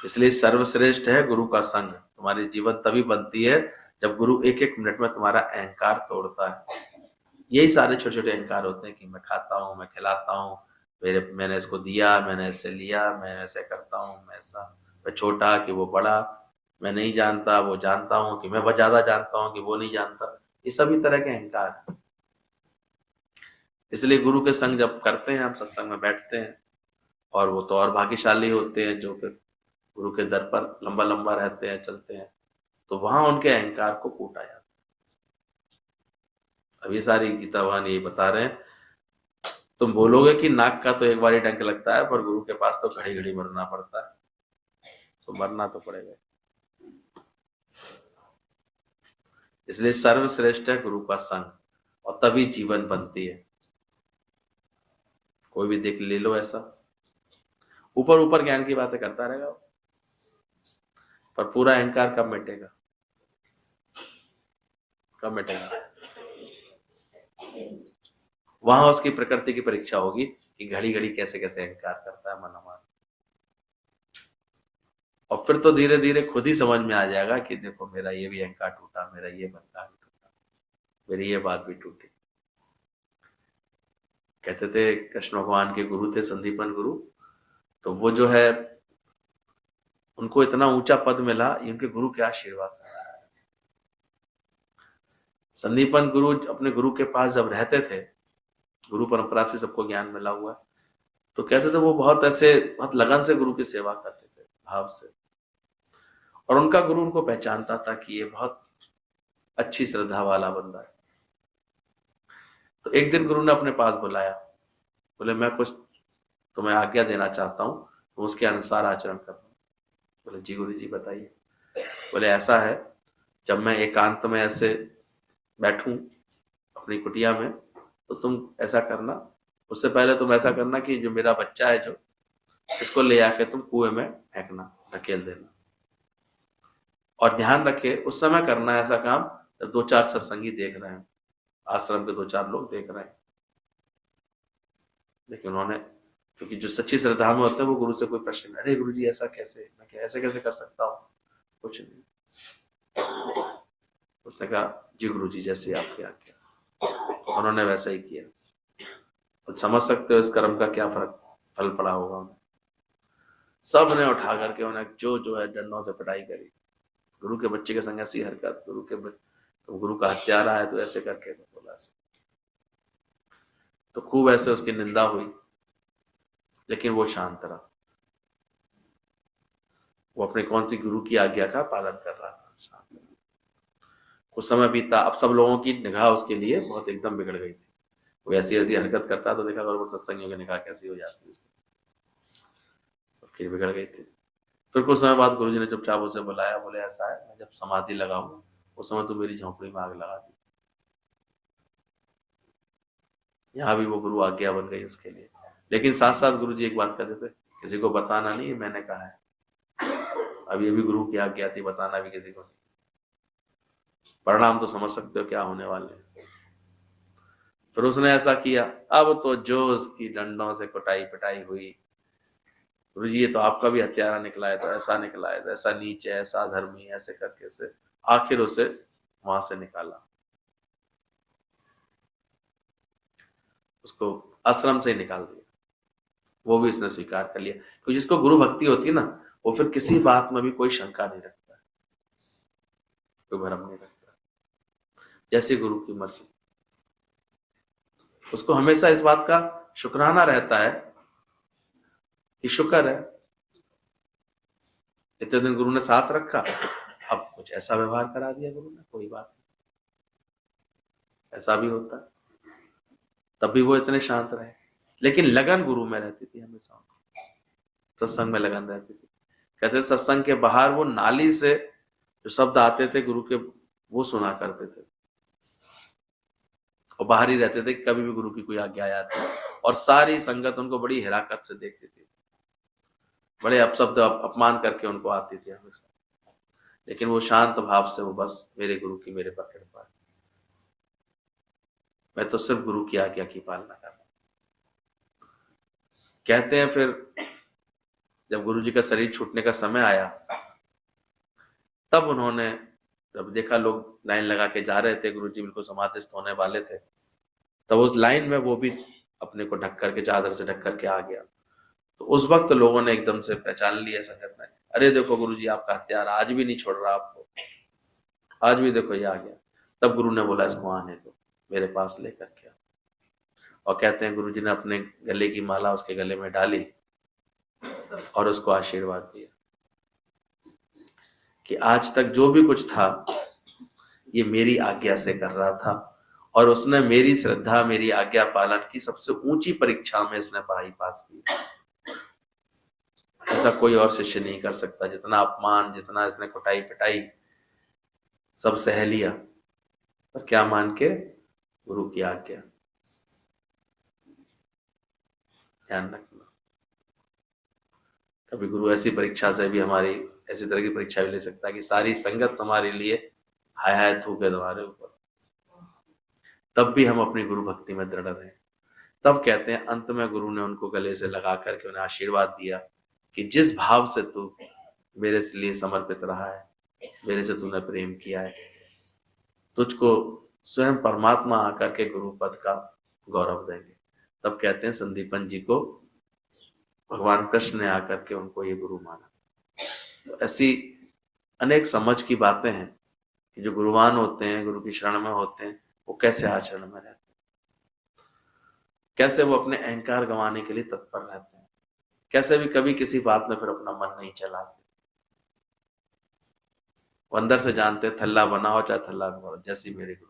इसलिए सर्वश्रेष्ठ है गुरु का संग। तुम्हारी जीवन तभी बनती है जब गुरु एक एक मिनट में तुम्हारा अहंकार तोड़ता है। यही सारे छोटे छोटे अहंकार होते हैं कि मैं खाता हूँ, मैं खिलाता हूँ, मैंने इसको दिया, मैंने इससे लिया, मैं ऐसे करता हूँ, मैं ऐसा, मैं छोटा कि वो बड़ा, मैं नहीं जानता वो जानता हूँ, कि मैं बहुत ज्यादा जानता हूँ कि वो नहीं जानता। ये सभी तरह के अहंकार है। इसलिए गुरु के संग जब करते हैं, हम सत्संग में बैठते हैं, और वो तो और भाग्यशाली होते हैं जो फिर गुरु के दर पर लंबा लंबा रहते हैं, चलते हैं, तो वहां उनके अहंकार को कूटा जाता है। अभी सारी गीता भगवान यही बता रहे हैं, तुम बोलोगे कि नाक का तो एक बार ही डंक लगता है, पर गुरु के पास तो घड़ी घड़ी मरना पड़ता है, तो मरना तो पड़ेगा। इसलिए सर्वश्रेष्ठ है गुरु का संग, और तभी जीवन बनती है। कोई भी देख ले लो ऐसा, ऊपर ऊपर ज्ञान की बातें करता रहेगा, पर पूरा अहंकार कब मिटेगा, कब मिटेगा। वहां उसकी प्रकृति की परीक्षा होगी कि घड़ी घड़ी कैसे कैसे अहंकार करता है मन हमारा। और फिर तो धीरे धीरे खुद ही समझ में आ जाएगा कि देखो मेरा ये भी अहंकार टूटा, मेरा ये बंधन भी टूटा, मेरी ये बात भी टूटी। कहते थे कृष्ण भगवान के गुरु थे संदीपन गुरु, तो वो जो है उनको इतना ऊंचा पद मिला इनके गुरु के आशीर्वाद से। संदीपन गुरु अपने गुरु के पास जब रहते थे, गुरु परंपरा से सबको ज्ञान मिला हुआ, तो कहते थे वो बहुत ऐसे बहुत लगन से गुरु की सेवा करते थे, भाव से, और उनका गुरु उनको पहचानता था कि ये बहुत अच्छी श्रद्धा वाला बंदा है। तो एक दिन गुरु ने अपने पास बुलाया, बोले मैं कुछ तुम्हें आज्ञा देना चाहता हूँ, तुम उसके अनुसार आचरण करना। बोले जी गुरु जी बताइए। बोले ऐसा है, जब मैं एकांत में ऐसे बैठूं अपनी कुटिया में, तो तुम ऐसा करना, उससे पहले तुम ऐसा करना कि जो मेरा बच्चा है जो, इसको ले आके तुम कुएं में फेंकना, धकेल देना, और ध्यान रखे उस समय करना ऐसा काम जब 2-4 सत्संगी देख रहे हैं, आश्रम के 2-4 लोग देख रहे हैं। लेकिन उन्होंने, क्योंकि जो सच्ची श्रद्धा में होते हैं वो गुरु से कोई प्रश्न, अरे गुरु जी ऐसा कैसे, मैं क्या ऐसे कैसे कर सकता हूँ, कुछ नहीं। उसने कहा जी गुरु जी जैसे आपके आज्ञा। उन्होंने वैसा ही किया। और समझ सकते हो इस कर्म का क्या फल पड़ा होगा उन्हें। सब ने उठा करके उन्हें जो है डंडों से पिटाई करी। गुरु के बच्चे के संग ऐसी हरकत, तो गुरु का हत्यारा है तो ऐसे करके तो बोला ऐसे। तो खूब ऐसे उसकी निंदा हुई, लेकिन वो शांत रहा। वो अपने कौन सी गुरु की आज्ञा का पालन कर रहा था, शांत। कुछ समय बीता, अब सब लोगों की निगाह उसके लिए बहुत एकदम बिगड़ गई थी। वो ऐसी ऐसी हरकत करता तो देखा वो सत्संगियों की निगाह कैसी हो जाती है, सबकी बिगड़ गई थी। फिर कुछ समय बाद गुरुजी ने चुपचाप उसे बुलाया, बोले ऐसा है, मैं जब समाधि लगाऊंगा उस समय तो मेरी झोंपड़ी में आग लगा दी। यहाँ भी वो गुरु आज्ञा बन गई उसके लिए। लेकिन साथ साथ गुरुजी एक बात कहते थे, किसी को बताना नहीं, मैंने कहा है। अब ये भी गुरु की आज्ञा थी, बताना भी किसी को नहीं। परिणाम तो समझ सकते हो क्या होने वाले हैं। फिर उसने ऐसा किया, अब तो जो उसकी डंडों से कुटाई पिटाई हुई, गुरुजी ये तो आपका भी हत्यारा निकला है, तो ऐसा निकला है, तो ऐसा नीच है, ऐसा धर्मी, ऐसे करके उसे आखिर उसे वहां से निकाला, उसको आश्रम से ही निकाल दिया। वो भी उसने स्वीकार कर लिया, क्योंकि जिसको गुरु भक्ति होती है ना, वो फिर किसी बात में भी कोई शंका नहीं रखता, कोई भ्रम नहीं रखता, जैसे गुरु की मर्जी। उसको हमेशा इस बात का शुक्राना रहता है कि शुक्र है इतने दिन गुरु ने साथ रखा, अब कुछ ऐसा व्यवहार करा दिया गुरु ने, कोई बात नहीं, ऐसा भी होता है। तब भी वो इतने शांत रहे, लेकिन लगन गुरु में रहती थी हमेशा, सत्संग में लगन रहती थी। कहते सत्संग के बाहर वो नाली से जो शब्द आते थे गुरु के, वो सुना करते थे, और बाहर ही रहते थे, कभी भी गुरु की कोई आज्ञा आती, और सारी संगत उनको बड़ी हिराकत से देखती थी, बड़े अपशब्द अपमान करके उनको आती थी हमेशा। लेकिन वो शांत भाव से, वो बस मेरे गुरु की मेरे पर कृपा है, मैं तो सिर्फ गुरु की आज्ञा की पालना कर रहा हूं। कहते हैं फिर जब गुरु जी का शरीर छूटने का समय आया, तब उन्होंने जब देखा लोग लाइन लगा के जा रहे थे, गुरु जी बिल्कुल समाधिस्थ होने वाले थे, तब उस लाइन में वो भी अपने को ढक करके, चादर से ढक करके आ गया। तो उस वक्त लोगों ने एकदम से पहचान लिया संगत में, अरे देखो गुरु जी आपका हत्यारा आज भी नहीं छोड़ रहा आपको, आज भी देखो ये आ गया। तब गुरु ने बोला इसको आने दो, मेरे पास लेकर के। और कहते हैं गुरु जी ने अपने गले की माला उसके गले में डाली और उसको आशीर्वाद दिया कि आज तक जो भी कुछ था ये मेरी आज्ञा से कर रहा था, और उसने मेरी श्रद्धा, मेरी आज्ञा पालन की सबसे ऊंची परीक्षा में इसने पढ़ाई पास की। ऐसा कोई और शिष्य नहीं कर सकता, जितना अपमान, जितना इसने कुटाई पिटाई सब सह लिया, पर क्या मान के, गुरु की आज्ञा। ध्यान रखना, कभी गुरु ऐसी परीक्षा से भी हमारी, ऐसी तरह की परीक्षा भी ले सकता है कि सारी संगत हमारे लिए हाय हाय थूके तुम्हारे ऊपर, तब भी हम अपनी गुरु भक्ति में दृढ़ रहे। तब कहते हैं अंत में गुरु ने उनको गले से लगा करके उन्हें आशीर्वाद दिया कि जिस भाव से तू मेरे से लिए समर्पित रहा है, मेरे से तूने प्रेम किया है, तुझको स्वयं परमात्मा आकर के गुरु पद का गौरव देंगे। तब कहते हैं संदीपन जी को भगवान कृष्ण ने आकर के उनको ये गुरु माना। तो ऐसी अनेक समझ की बातें हैं कि जो गुरुवान होते हैं, गुरु की शरण में होते हैं, वो कैसे आचरण में रहते हैं, कैसे वो अपने अहंकार गंवाने के लिए तत्पर रहते हैं, कैसे भी कभी किसी बात में फिर अपना मन नहीं चलाते। वो अंदर से जानते हैं थल्ला बना हो चाहे थल्ला ना हो, जैसी मेरे गुरु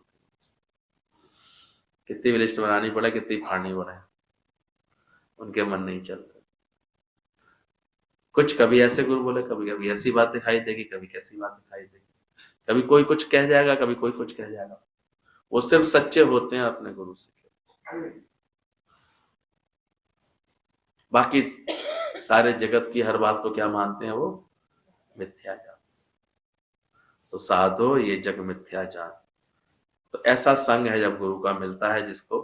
कितनी भी लिस्ट बनानी पड़े, कितनी फाड़नी पड़े, उनके मन नहीं चलते। कुछ कभी ऐसे गुरु बोले, कभी कभी ऐसी बात दिखाई देगी, कभी कैसी बात दिखाई देगी, कभी कोई कुछ कह जाएगा, कभी कोई कुछ कह जाएगा। वो सिर्फ सच्चे होते हैं अपने गुरु से, बाकी सारे जगत की हर बात को क्या मानते हैं, वो मिथ्या जान। तो साधो ये जग मिथ्या जान। तो ऐसा संग है जब गुरु का मिलता है जिसको,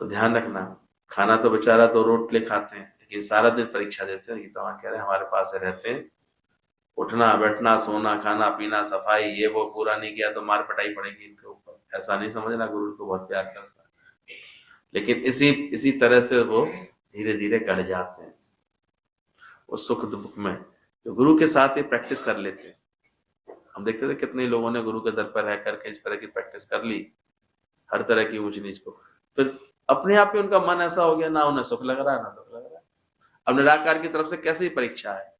तो ध्यान रखना, खाना तो बेचारा 2 रोटली खाते हैं, लेकिन सारा दिन परीक्षा देते हैं। गीता कह रहे हैं हमारे पास रहते हैं, उठना बैठना सोना खाना पीना सफाई ये वो पूरा नहीं किया तो मार पिटाई पड़ेगी इनके ऊपर। ऐसा नहीं समझना, गुरु को बहुत प्यार करता है, लेकिन इसी तरह से वो धीरे धीरे गढ़ जाते हैं। वो सुख दुख में जो गुरु के साथ ही प्रैक्टिस कर लेते हैं। हम देखते थे कितने लोगों ने गुरु के दर पर रह करके इस तरह की प्रैक्टिस कर ली, हर तरह की ऊंच नीच को, फिर अपने आप ही उनका मन ऐसा हो गया, ना उन्हें सुख लग रहा है ना दुख लग रहा है। अब निराकार की तरफ से कैसी परीक्षा है,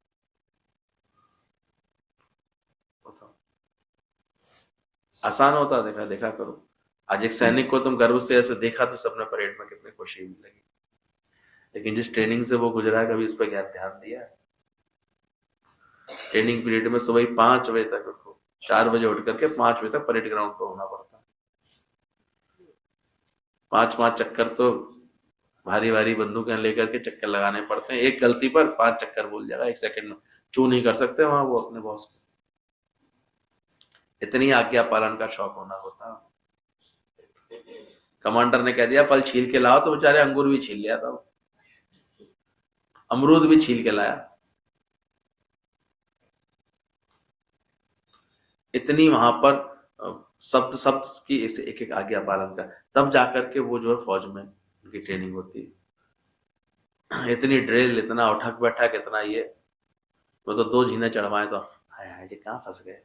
आसान होता? देखा करो। आज एक सैनिक को तुम गर्व से ऐसे देखा तो सबने परेड में कितनी खुशी मिलेगी, लेकिन जिस ट्रेनिंग से वो गुजरा है कभी उस पर ध्यान दिया है? ट्रेनिंग पीरियड में सुबह 5 बजे तक उठो, 4 बजे उठ करके 5 बजे तक परेड ग्राउंड पर होना पड़ता है। 5 चक्कर तो भारी भारी बंदूकें लेकर के चक्कर लगाने पड़ते हैं। एक गलती पर 5 चक्कर बोल जाएगा 1 सेकंड में, चू नहीं कर सकते वहां वो अपने बॉस को। इतनी आज्ञा पालन का शौक होना होता। कमांडर ने कह दिया फल छील के लाओ, तो बेचारे अंगूर भी छील लिया था, अमरूद भी छील के लाया। इतनी वहां पर शब्द की एक एक आज्ञा पालन का, तब जाकर के वो जो है फौज में उनकी ट्रेनिंग होती है। इतनी ड्रिल, इतना उठक बैठक, इतना ये, वो तो 2 झीने चढ़वाए तो हाय हाय जी कहाँ फंस गए।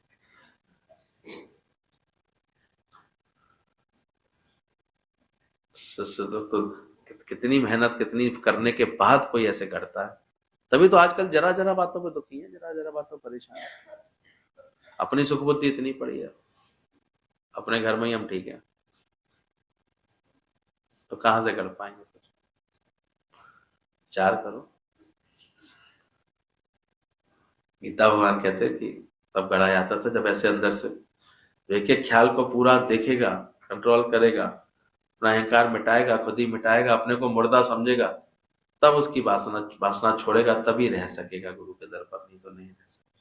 तो कितनी मेहनत, कितनी करने के बाद कोई ऐसे करता है। तभी तो आजकल जरा जरा बातों पे दुखी है, जरा जरा बातों पर परेशान है। अपनी सुख बुद्धि इतनी पड़ी है, अपने घर में ही हम ठीक है, तो कहां से कर पाएंगे? विचार करो। गीता भगवान कहते कि तब गढ़ा जाता था जब ऐसे अंदर से एक एक ख्याल को पूरा देखेगा, कंट्रोल करेगा, अपना अहंकार मिटाएगा, खुद ही मिटाएगा, अपने को मुर्दा समझेगा, तब उसकी वासना छोड़ेगा, तभी रह सकेगा गुरु के दर पर, नहीं तो नहीं रह सकेगा।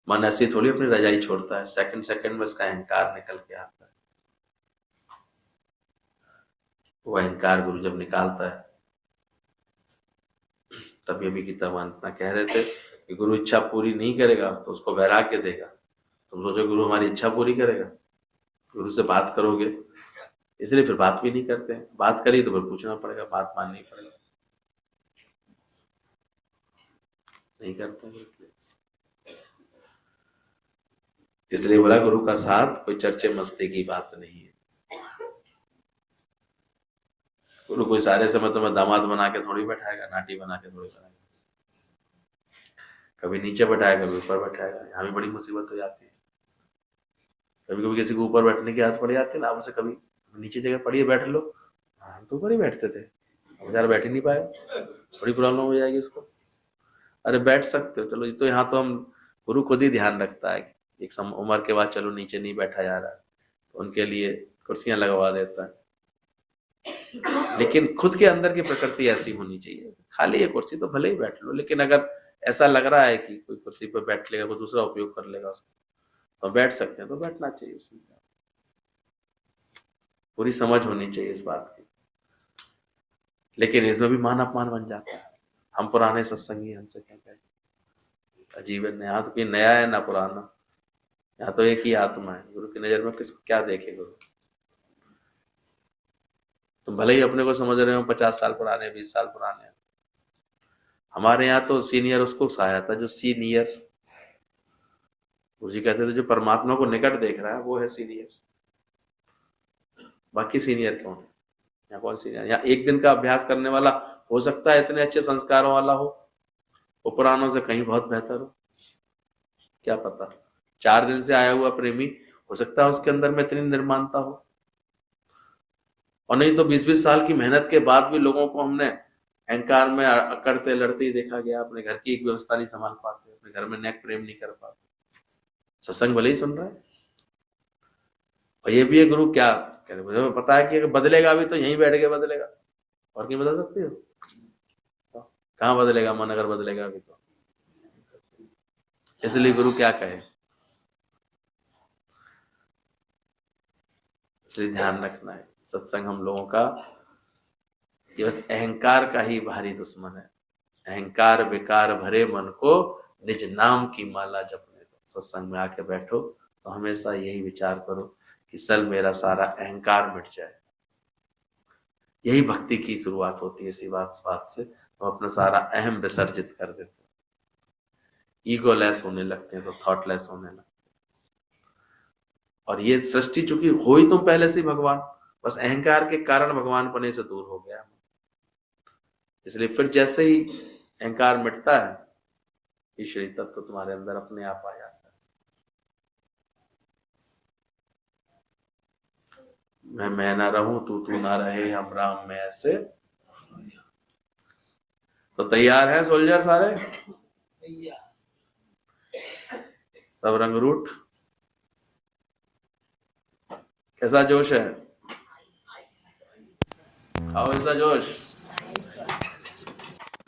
मन ऐसी थोड़ी अपनी रजाई छोड़ता है, सेकंड सेकंड में उसका अहंकार निकल के आता है। वो अहंकार गुरु जब निकालता है, तभी अभी गीता इतना कह रहे थे कि गुरु इच्छा पूरी नहीं करेगा तो उसको वैराग्य देगा। तुम सोचो गुरु हमारी इच्छा पूरी करेगा? गुरु से बात करोगे, इसलिए फिर बात भी नहीं करते हैं। बात करी तो फिर पूछना पड़ेगा, बात माननी पड़ेगा, नहीं करते। इसलिए बोला गुरु का साथ कोई चर्चे मस्ती की बात नहीं है। गुरु कोई सारे समय तुम्हें दामाद बना के थोड़ी बैठाएगा, नाटी बना के थोड़ी बैठाएगा, कभी नीचे बैठाएगा, कभी ऊपर बैठाएगा। यहाँ भी बड़ी मुसीबत हो जाती है। कभी कभी किसी को ऊपर बैठने की आदत पड़ जाती है ना, हमसे कभी नीचे जगह पड़ी है बैठ लो, हम तो ऊपर ही बैठते थे, बेचारा बैठ ही नहीं पाए, बड़ी प्रॉब्लम हो जाएगी उसको। अरे बैठ सकते हो, चलो। तो यहाँ तो हम गुरु खुद ही ध्यान रखता है, एक उम्र के बाद चलो नीचे नहीं बैठा जा रहा, तो उनके लिए कुर्सियां लगवा देता है। लेकिन खुद के अंदर की प्रकृति ऐसी होनी चाहिए, खाली ये कुर्सी तो भले ही बैठ लो, लेकिन अगर ऐसा लग रहा है कि कोई कुर्सी पर बैठ लेगा, कोई दूसरा उपयोग कर लेगा उसको, तो बैठ सकते हैं, तो बैठना चाहिए। उसमें पूरी समझ होनी चाहिए इस बात की। लेकिन इसमें भी मान अपमान बन जाता है। हम पुराने सत्संगी, हमसे क्या कहते। अजीब है, यहाँ तो कोई नया है ना पुराना, यहाँ तो एक ही आत्मा है। गुरु की नजर में किसको क्या देखे गुरु? तुम भले ही अपने को समझ रहे हो 50 साल पुराने, 20 साल पुराने, हमारे यहाँ तो सीनियर उसको कहा था जो सीनियर, गुरु जी कहते थे जो परमात्मा को निकट देख रहा है वो है सीनियर, बाकी सीनियर कौन है? यहाँ कौन सीनियर? यहाँ एक दिन का अभ्यास करने वाला हो सकता है इतने अच्छे संस्कारों वाला हो, वो पुरानों से कहीं बहुत बेहतर हो, क्या पता। 4 दिन से आया हुआ प्रेमी हो सकता है उसके अंदर में इतनी निर्माणता हो, और नहीं तो 20-20 साल की मेहनत के बाद भी लोगों को हमने अहंकार में अकड़ते लड़ते ही देखा गया। अपने घर की एक व्यवस्था नहीं संभाल पाते, अपने घर में नेक प्रेम नहीं कर पाते, सत्संग भले ही सुन रहा है। और ये भी है गुरु क्या कह रहे, मुझे पता है कि अगर बदलेगा भी तो यहीं बैठ के बदलेगा, और नहीं बदल सकते हो। कहाँ बदलेगा मन अगर बदलेगा भी तो? इसलिए गुरु क्या कहे, इसलिए ध्यान रखना है सत्संग हम लोगों का कि बस अहंकार का ही भारी दुश्मन है। अहंकार विकार भरे मन को निज नाम की माला जपने दो। सत्संग में आके बैठो तो हमेशा यही विचार करो कि सल मेरा सारा अहंकार मिट जाए। यही भक्ति की शुरुआत होती है। इसी बात से हम अपना सारा अहम विसर्जित कर देते हैं, ईगो लेस होने लगते हैं, तो थॉटलेस होने लगते हैं। और ये सृष्टि चूंकि हो ही तुम पहले से भगवान, बस अहंकार के कारण भगवान पने से दूर हो गया। इसलिए फिर जैसे ही अहंकार मिटता है, ईश्वरी तत्व तो तुम्हारे अंदर अपने आप आ जाता है। मैं ना रहूं, तू ना रहे, हम राम में ऐसे। तो तैयार है सोल्जर सारे? सब रंग रूट? कैसा जोश है? आओ, ऐसा जोश?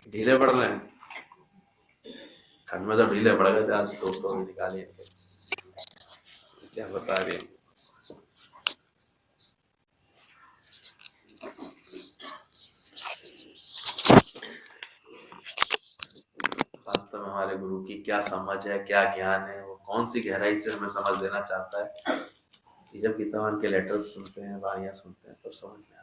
ढीले पड़ रहे हैं? ठंड में तो ढीले पड़ गए थे, आज दोस्तों ने निकाले। क्या बता रहे? वास्तव में हमारे गुरु की क्या समझ है, क्या ज्ञान है, वो कौन सी गहराई से हमें समझ देना चाहता है, कि जब गीतावान के लेटर्स सुनते हैं, वाणियां सुनते हैं, तब समझ में